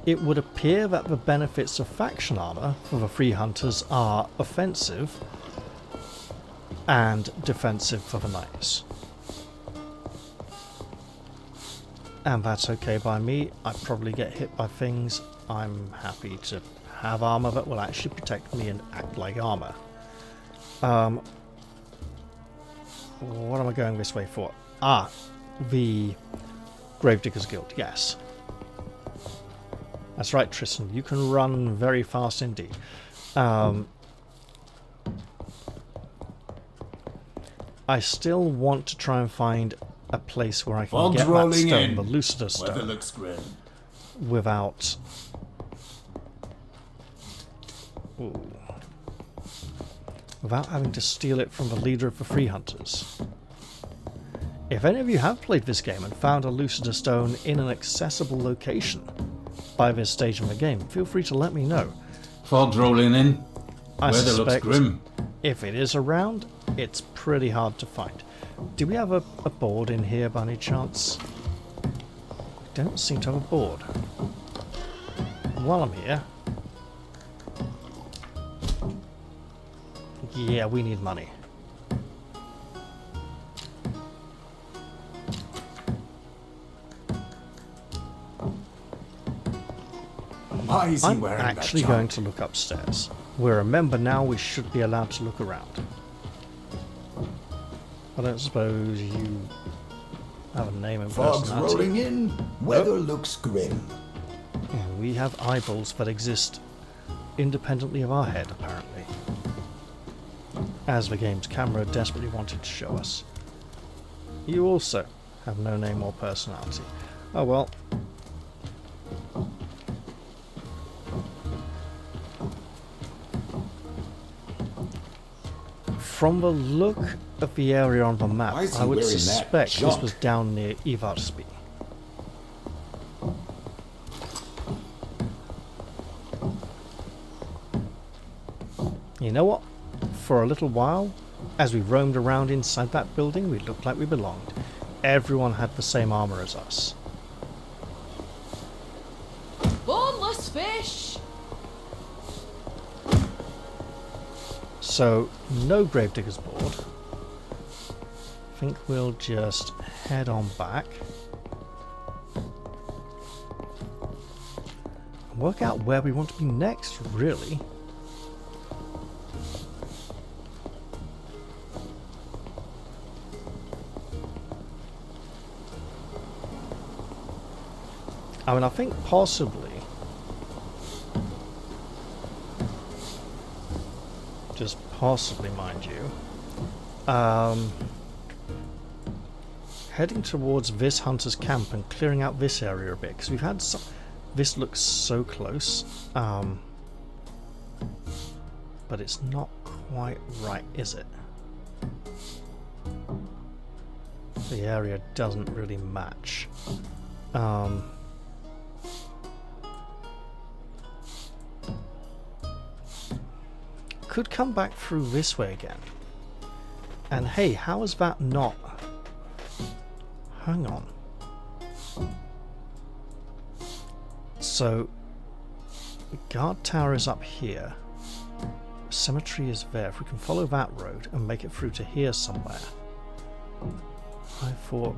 It would appear that the benefits of faction armor for the free hunters are offensive and defensive for the knights. And that's okay by me. I probably get hit by things. I'm happy to have armor that will actually protect me and act like armor. What am I going this way for? Ah, the Gravediggers Guild, yes. That's right, Tristan, you can run very fast indeed. I still want to try and find a place where I can get that stone, the Lucider stone, weather looks grim, without... without having to steal it from the leader of the Free Hunters. If any of you have played this game and found a Lucider stone in an accessible location by this stage in the game, feel free to let me know. Fog's rolling in. I Weather looks suspect grim. if it is around, it's pretty hard to find. Do we have a board in here by any chance? Don't seem to have a board. While I'm here... Yeah, we need money. Why is he I'm wearing that actually junk? going to look upstairs. We're a member now, we should be allowed to look around. I don't suppose you have a name and Fog's personality. rolling in. Weather looks grim. Yeah, we have eyeballs that exist independently of our head, apparently. As the game's camera desperately wanted to show us. You also have no name or personality. Oh well. From the look of the area on the map, Why is he I would wearing that suspect this junk? was down near Ivarsby. You know what? For a little while, as we roamed around inside that building, we looked like we belonged. Everyone had the same armor as us. Boneless fish! So, no Gravedigger's board. I think we'll just head on back. Work out where we want to be next, really. I mean, I think possibly possibly, mind you, heading towards this hunter's camp and clearing out this area a bit, because we've had some... This looks so close, but it's not quite right, is it? The area doesn't really match. Could come back through this way again. And hey, how is that not? Hang on. So, the guard tower is up here. Cemetery is there. If we can follow that road and make it through to here somewhere. I thought...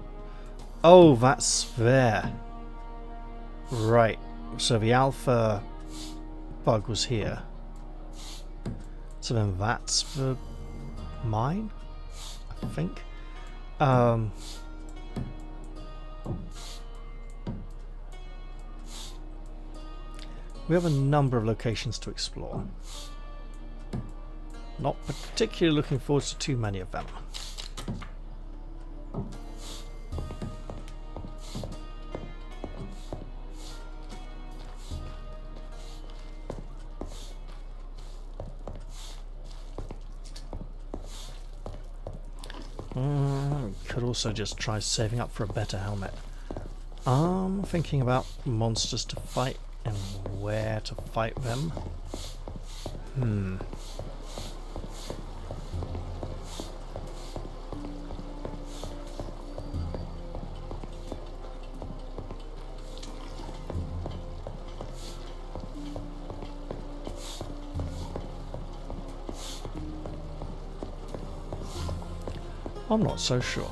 Oh, that's there. Right. So the alpha bug was here. So then that's the mine, I think. We have a number of locations to explore. Not particularly looking forward to too many of them. Could also just try saving up for a better helmet. I'm thinking about monsters to fight and where to fight them. I'm not so sure.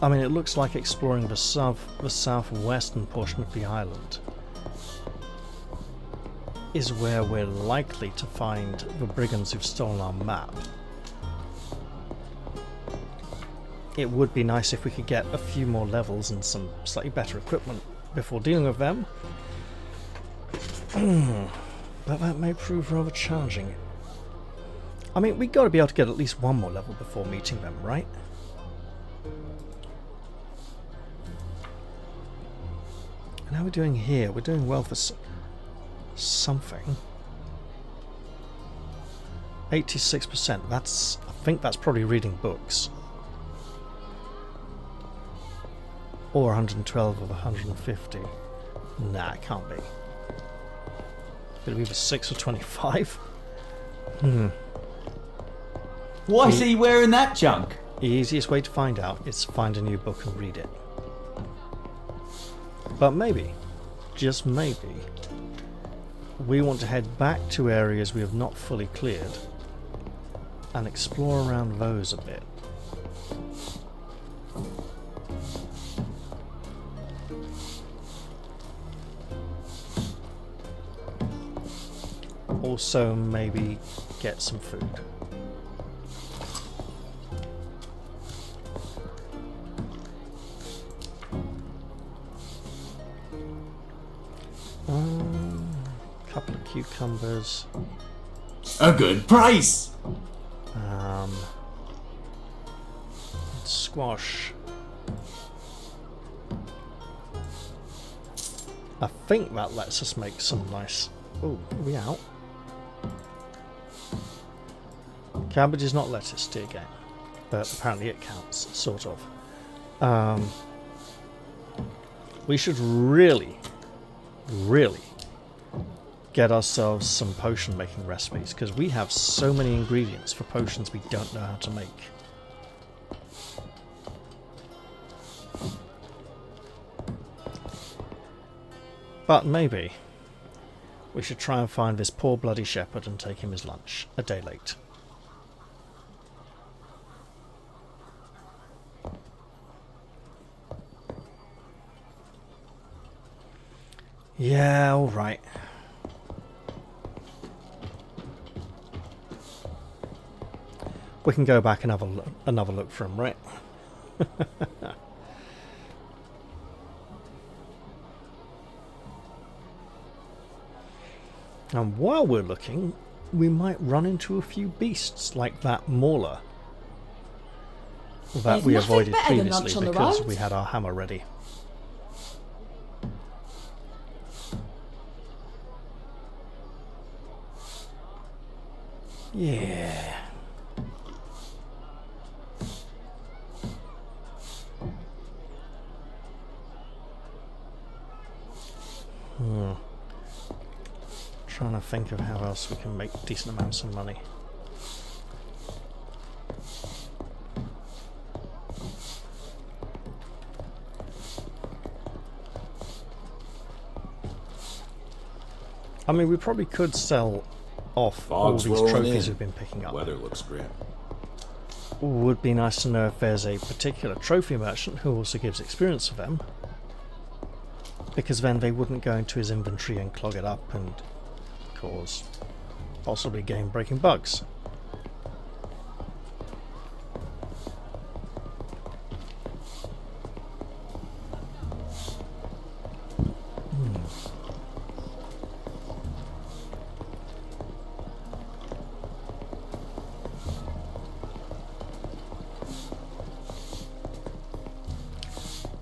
I mean, it looks like exploring the southwestern portion of the island is where we're likely to find the brigands who've stolen our map. It would be nice if we could get a few more levels and some slightly better equipment before dealing with them. But that may prove rather challenging. I mean, we've got to be able to get at least one more level before meeting them, right? And how are we doing here? We're doing well for something. 86%. That's... I think that's probably reading books. Or 112 of 150. Nah, it can't be. Could it be either 6 or 25? Why is he wearing that junk? The easiest way to find out is to find a new book and read it. But maybe, just maybe, we want to head back to areas we have not fully cleared and explore around those a bit. Also, maybe get some food. Couple of cucumbers. A good price! Squash. I think that lets us make some nice... Oh, are we out? Cabbage is not lettuce, dear game. But apparently it counts, sort of. We should really get ourselves some potion making recipes, because we have so many ingredients for potions we don't know how to make. But maybe we should try and find this poor bloody shepherd and take him his lunch, a day late. Yeah, alright. We can go back and have another look for him, right? And while we're looking, we might run into a few beasts like that mauler that There's we nothing avoided better than previously lunch on the because road. we had our hammer ready. Yeah. Trying to think of how else we can make decent amounts of money. I mean, we probably could sell off all Fog's these rolling trophies in. we've been picking up. Weather looks grim. Would be nice to know if there's a particular trophy merchant who also gives experience for them, because then they wouldn't go into his inventory and clog it up and cause possibly game-breaking bugs.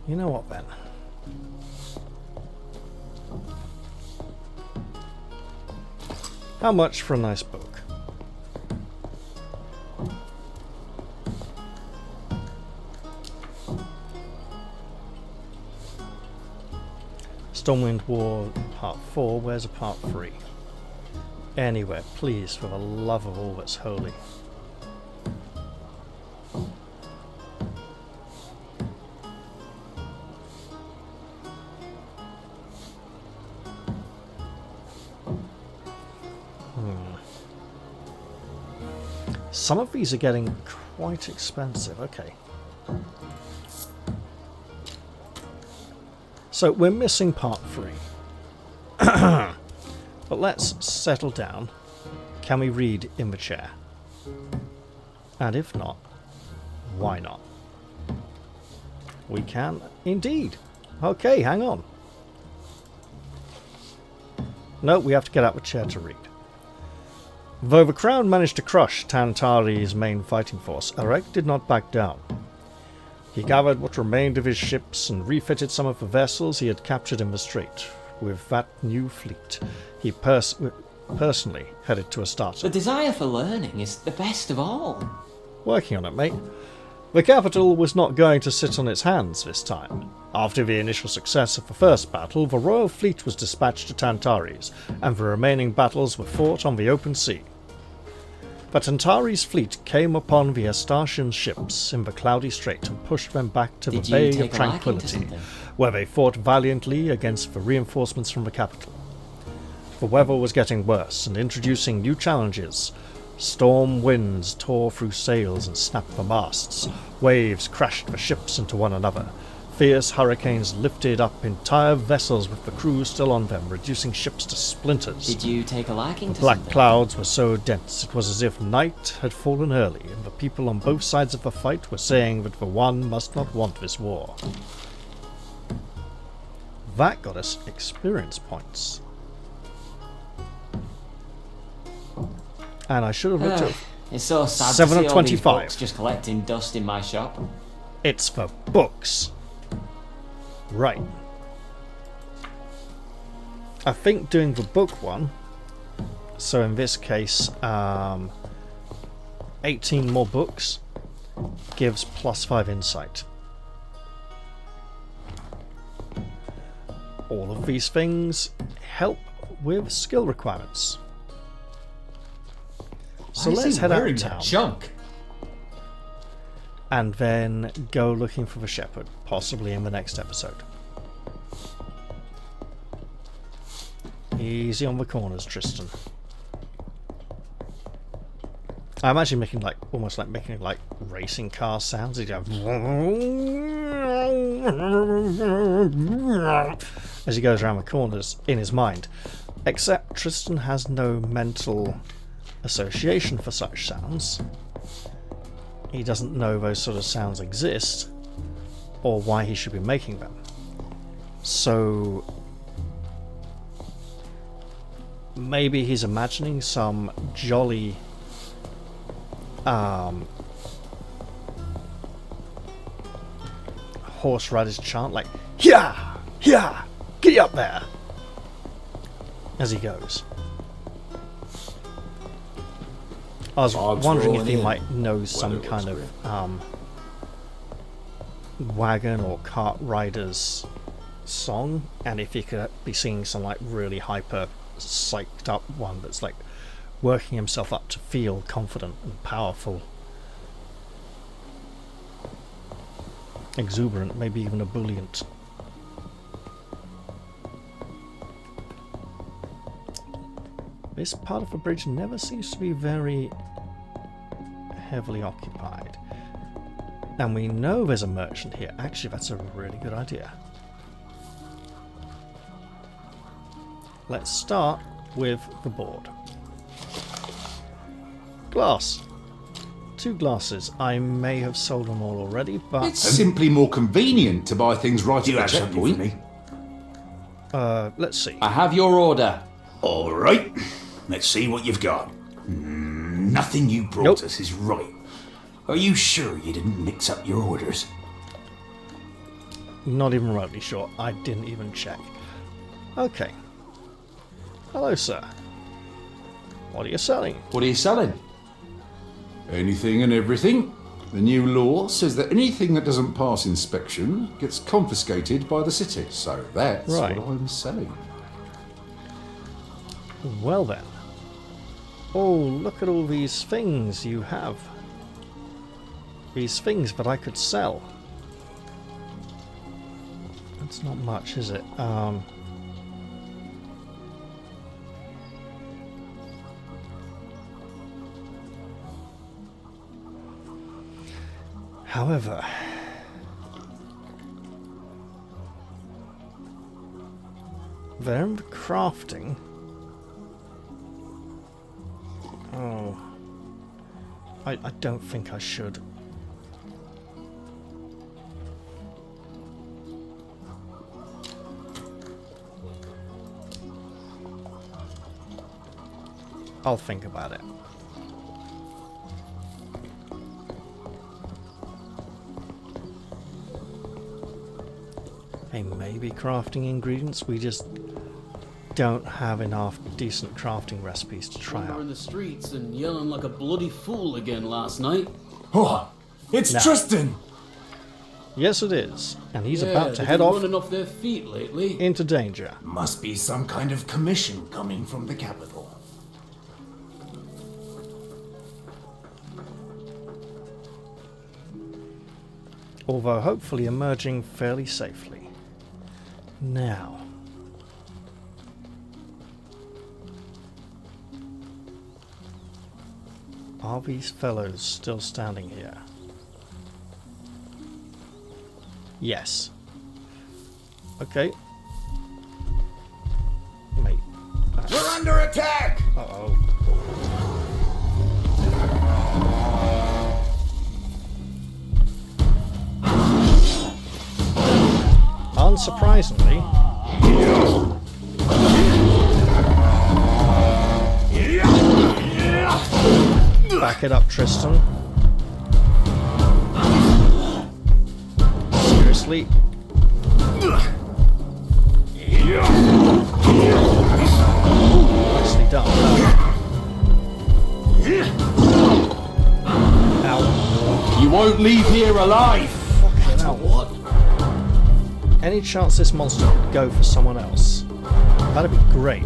You know what, Ben? How much for a nice book? Stormwind War Part 4, where's a Part 3? Anywhere, please, for the love of all that's holy. Some of these are getting quite expensive. Okay. So we're missing part 3. But let's settle down. Can we read in the chair? And if not, why not? We can indeed. Okay, hang on. No, we have to get out of the chair to read. Though the Crown managed to crush Tantari's main fighting force, Erek did not back down. He gathered what remained of his ships and refitted some of the vessels he had captured in the strait. With that new fleet, he personally headed to Astarte. The desire for learning is the best of all. Working on it, mate. The capital was not going to sit on its hands this time. After the initial success of the first battle, the royal fleet was dispatched to Tantares, and the remaining battles were fought on the open sea. But Tantares' fleet came upon the Astartian ships in the cloudy strait and pushed them back to the Bay of Tranquility, where they fought valiantly against the reinforcements from the capital. The weather was getting worse and introducing new challenges. Storm winds tore through sails and snapped the masts. Waves crashed the ships into one another. Fierce hurricanes lifted up entire vessels with the crew still on them, reducing ships to splinters. Did you take a liking to Black something? clouds were so dense it was as if night had fallen early, and the people on both sides of the fight were saying that the one must not want this war. That got us experience points. And I should have looked at It's so sad 7 to of see all these 25. books just collecting dust in my shop. It's for books. Right. I think doing the book one, so in this case, 18 more books gives +5 insight. All of these things help with skill requirements. So let's head out of town. Junk. And then go looking for the shepherd, possibly in the next episode. Easy on the corners, Tristan. I'm actually making almost like making racing car sounds. You go as he goes around the corners in his mind. Except Tristan has no mental association for such sounds. he doesn't know those sort of sounds exist or why he should be making them. So maybe he's imagining some jolly horseradish chant like "Yeah! Yeah! Get up there!" as he goes. I was wondering if he might know some kind of wagon or cart rider's song, and if he could be singing some like really hyper psyched up one that's like working himself up to feel confident and powerful, exuberant, maybe even ebullient. This part of the bridge never seems to be very heavily occupied. And we know there's a merchant here. Actually, that's a really good idea. Let's start with the board. Glass. 2 glasses. I may have sold them all already, but... It's simply more convenient to buy things right Do you at the have something checkpoint. for me? let's see. I have your order. All right. Let's see what you've got. Nothing you brought us is right. Are you sure you didn't mix up your orders? Not even remotely sure. I didn't even check. Okay. Hello, sir. What are you selling? What are you selling? Anything and everything. The new law says that anything that doesn't pass inspection gets confiscated by the city. So that's Right. what I'm selling. Well then. Oh, look at all these things you have. These things that I could sell. That's not much, is it? However, they're crafting. Oh, I don't think I should. I'll think about it. Hey, maybe crafting ingredients, we just don't have enough decent crafting recipes to try We were out. in the streets and yelling like a bloody fool again last night. Oh, it's Now. Tristan! Yes, it is. And he's Yeah, about to they've head been off running off their feet lately. into danger. Must be some kind of commission coming from the capital. Although hopefully emerging fairly safely. Now. Are these fellows still standing here? Yes. Okay. Mate. We're under attack! Uh-oh. Unsurprisingly, back it up, Tristan. Seriously? Nicely done. Ow. You won't leave here alive. Fucking hell. What? Any chance this monster could go for someone else? That'd be great.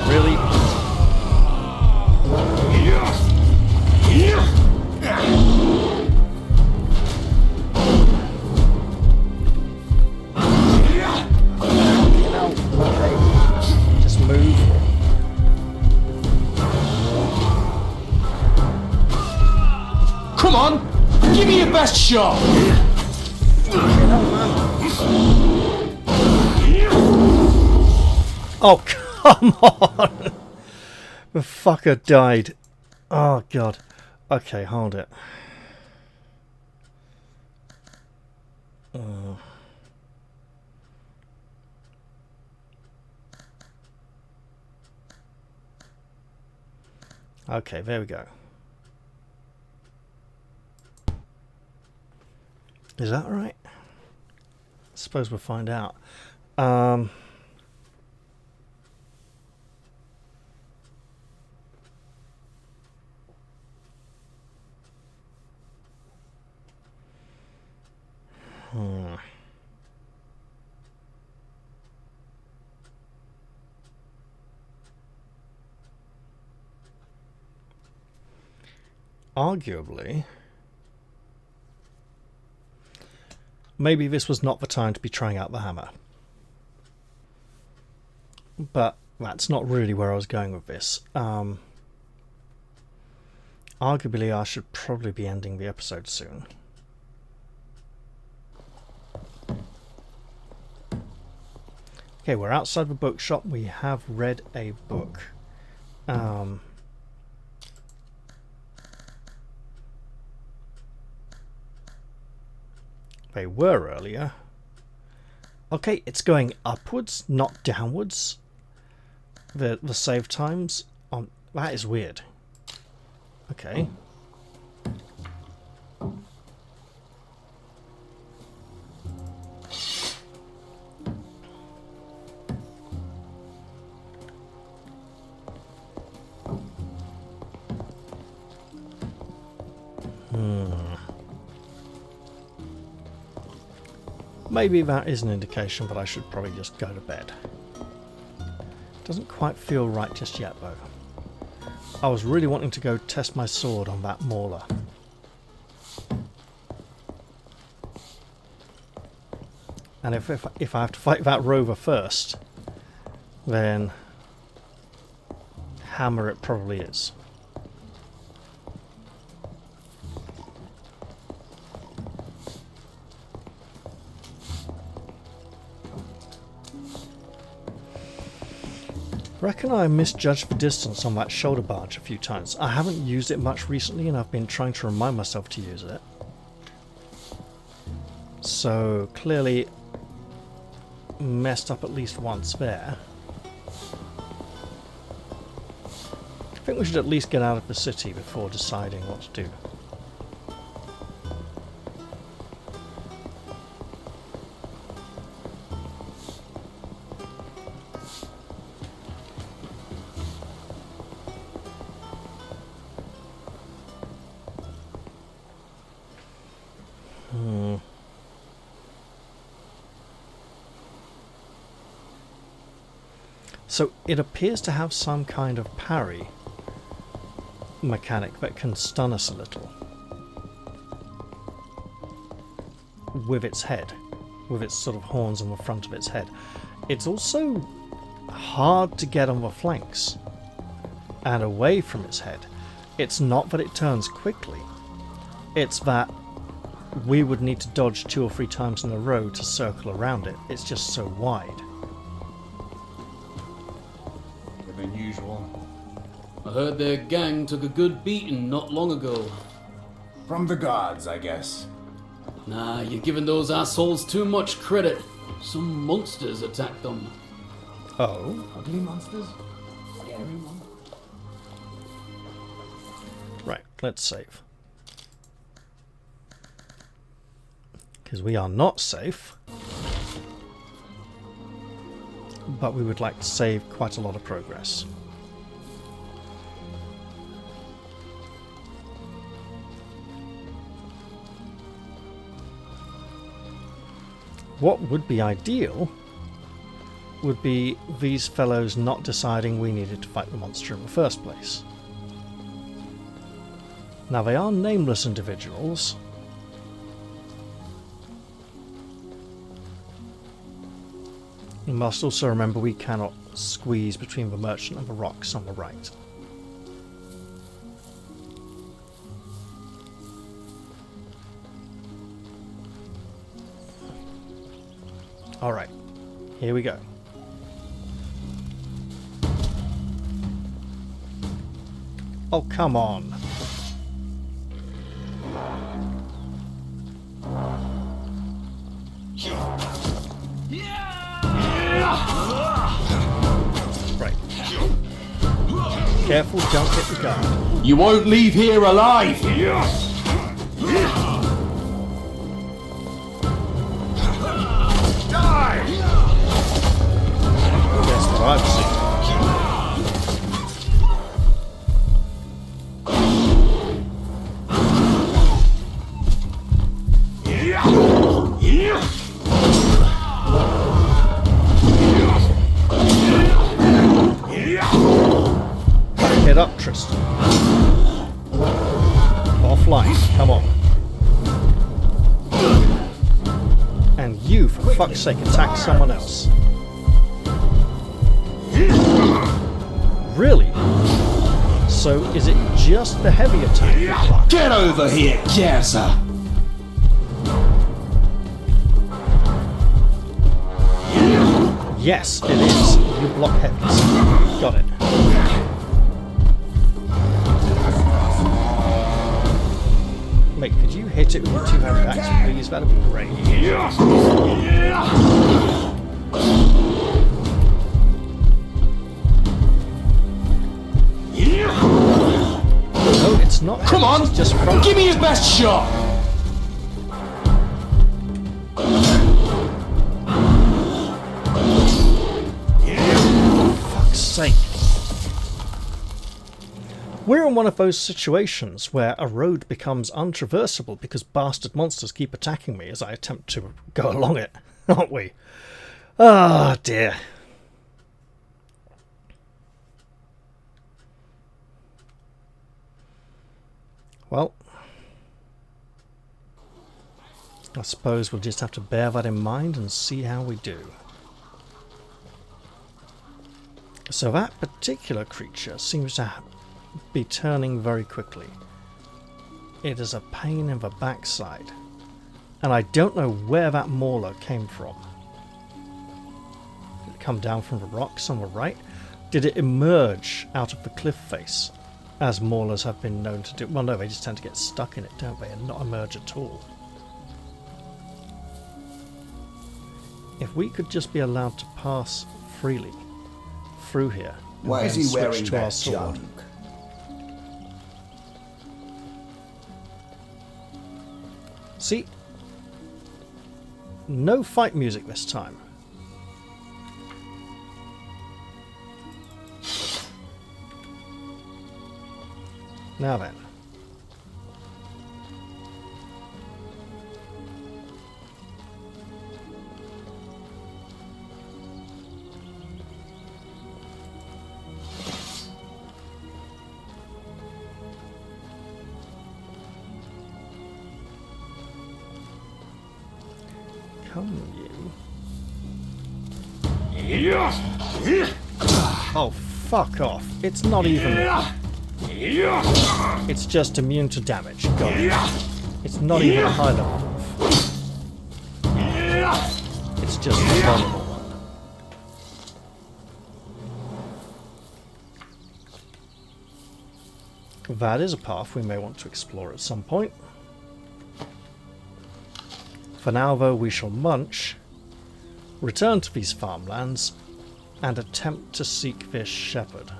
Really? Okay. Just move. Come on, give me your best shot. Oh, come on! The fucker died. Oh, God. Okay, hold it. Okay, there we go. Is that right? Suppose we'll find out. Arguably, maybe this was not the time to be trying out the hammer. But that's not really where I was going with this. Arguably, I should probably be ending the episode soon. Okay, we're outside the bookshop. We have read a book. They were earlier. Okay, it's going upwards, not downwards. The save times on that is weird. Okay. Maybe that is an indication that I should probably just go to bed. Doesn't quite feel right just yet, though. I was really wanting to go test my sword on that mauler. And if I have to fight that rover first, then hammer it probably is. Reckon I misjudged the distance on that shoulder barge a few times. I haven't used it much recently and I've been trying to remind myself to use it. So clearly messed up at least once there. I think we should at least get out of the city before deciding what to do. So it appears to have some kind of parry mechanic that can stun us a little with its head, with its sort of horns on the front of its head. It's also hard to get on the flanks and away from its head. It's not that it turns quickly, it's that we would need to dodge 2 or 3 times in a row to circle around it. It's just so wide. Unusual. I heard their gang took a good beating not long ago. From the gods, I guess. Nah, you're giving those assholes too much credit. Some monsters attacked them. Oh? Ugly monsters? Scary ones? Right, let's save. Because we are not safe. But we would like to save quite a lot of progress. What would be ideal would be these fellows not deciding we needed to fight the monster in the first place. Now they are nameless individuals. You must also remember we cannot squeeze between the merchant and the rocks on the right. Alright, here we go. Oh, come on. Right. Careful, don't hit the guard. You won't leave here alive! That's what I've seen. Get up, Tristan. Offline, come on. And you, for fuck's sake, attack someone else. Really? So is it just the heavy attack? Get over here, Gaza! Yes, it is. You block heavies. Got it. Mate, could you hit it with your two-handed axe, please? That'd be great. No, it's not. Come on! It's just front. Give me your best shot! Fuck's sake. We're in one of those situations where a road becomes untraversable because bastard monsters keep attacking me as I attempt to go along it, aren't we? Ah, dear. Well, I suppose we'll just have to bear that in mind and see how we do. So that particular creature seems to be turning very quickly. It is a pain in the backside. And I don't know where that mauler came from. Did it come down from the rocks on the right? Did it emerge out of the cliff face? As maulers have been known to do. Well, no, they just tend to get stuck in it, don't they? And not emerge at all. If we could just be allowed to pass freely through here. Why is he switch wearing to our that sword. junk? See? No fight music this time. Now then. Come you. Oh, fuck off. It's not even... It's just immune to damage. Got it. It's not even a high level move. It's just a vulnerable one. That is a path we may want to explore at some point. For now, though, we shall munch, return to these farmlands, and attempt to seek this shepherd.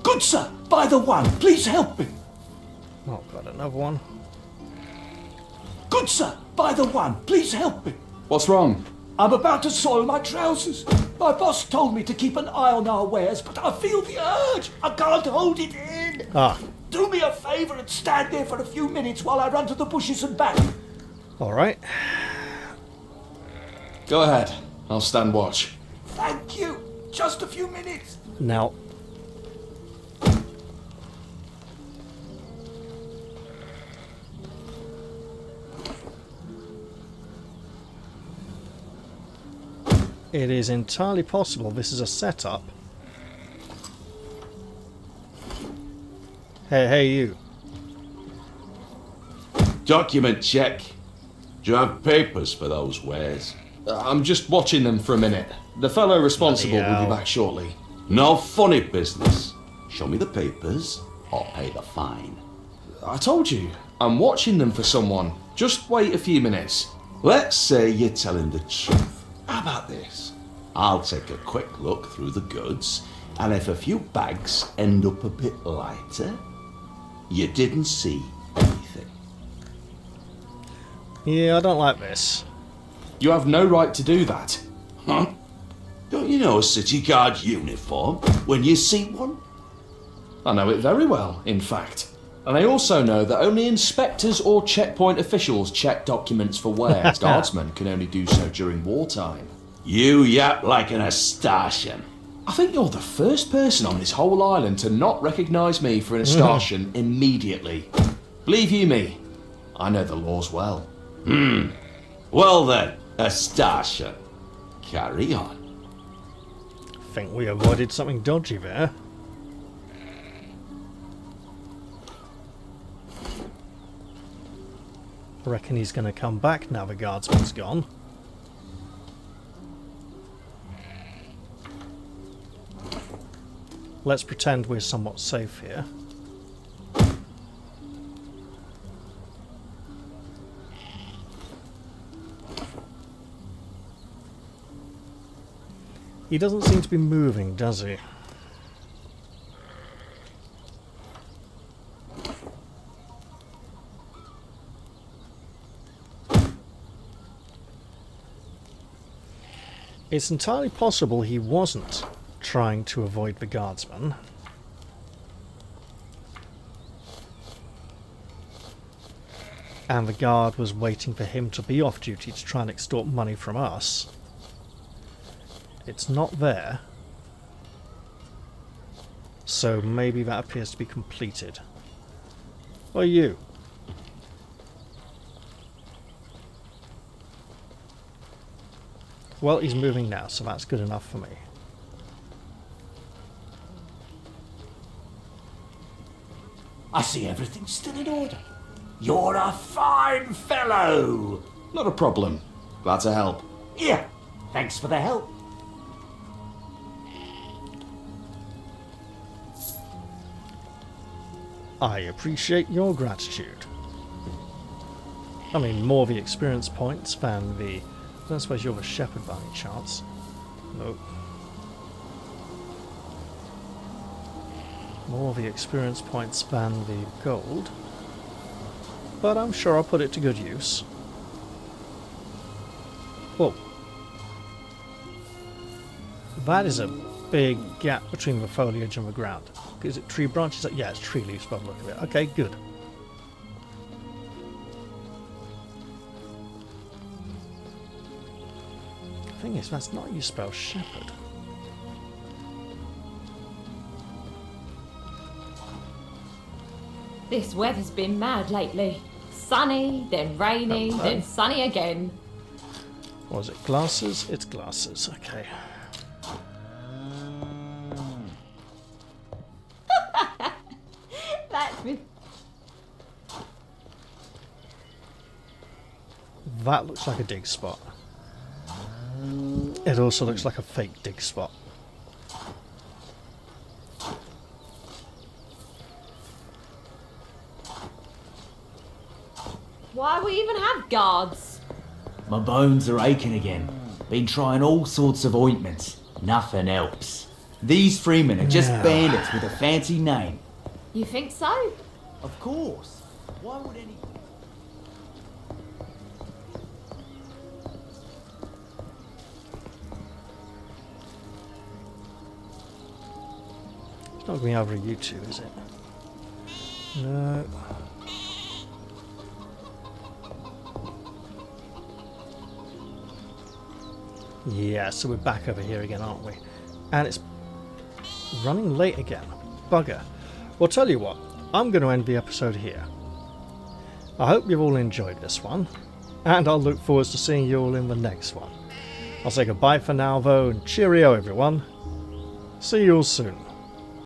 Good sir, by the one, please help me. Oh, got another one. Good sir, by the one, please help me. What's wrong? I'm about to soil my trousers. My boss told me to keep an eye on our wares, but I feel the urge. I can't hold it in. Ah. Do me a favour and stand there for a few minutes while I run to the bushes and back. Alright. Go ahead. I'll stand watch. Thank you. Just a few minutes. Now, it is entirely possible this is a setup Hey, you. Document check. Do you have papers for those wares? I'm just watching them for a minute. The fellow responsible will be back shortly. No funny business. Show me the papers, or pay the fine. I told you, I'm watching them for someone. Just wait a few minutes. Let's say you're telling the truth. How about this? I'll take a quick look through the goods, and if a few bags end up a bit lighter, you didn't see anything. Yeah, I don't like this. You have no right to do that. Huh? Don't you know a city guard uniform when you see one? I know it very well, in fact. And I also know that only inspectors or checkpoint officials check documents for wares. Guardsmen can only do so during wartime. You yap like an Astartian. I think you're the first person on this whole island to not recognise me for an Astartian immediately. Believe you me, I know the laws well. Well then, Astartian, carry on. Think we avoided something dodgy there. Reckon he's going to come back now the guardsman's gone. Let's pretend we're somewhat safe here. He doesn't seem to be moving, does he? It's entirely possible he wasn't trying to avoid the guardsman. And the guard was waiting for him to be off duty to try and extort money from us. It's not there. So maybe that appears to be completed. Or you? Well, he's moving now, so that's good enough for me. I see everything's still in order. You're a fine fellow. Not a problem. Glad to help. Here, thanks for the help. I appreciate your gratitude. I mean, more the experience points than the... I don't suppose you're the shepherd by any chance. Nope. More the experience points than the gold. But I'm sure I'll put it to good use. Whoa. That is a big gap between the foliage and the ground. Is it tree branches? Yeah, it's tree leaves by the look of it. Okay, good. The thing is, that's not how you spell shepherd. This weather's been mad lately. Sunny, then rainy, then sunny again. Was it glasses? It's glasses. Okay. That's me. That looks like a dig spot. It also looks like a fake dig spot. Why we even have guards? My bones are aching again. Been trying all sorts of ointments. Nothing helps. These Freemen are just bandits with a fancy name. You think so? Of course. Why would any... It's not going over to you two, is it? No. Yeah, so we're back over here again, aren't we? And it's running late again. Bugger. Well, tell you what, I'm going to end the episode here. I hope you've all enjoyed this one, and I'll look forward to seeing you all in the next one. I'll say goodbye for now, though, and cheerio, everyone. See you all soon.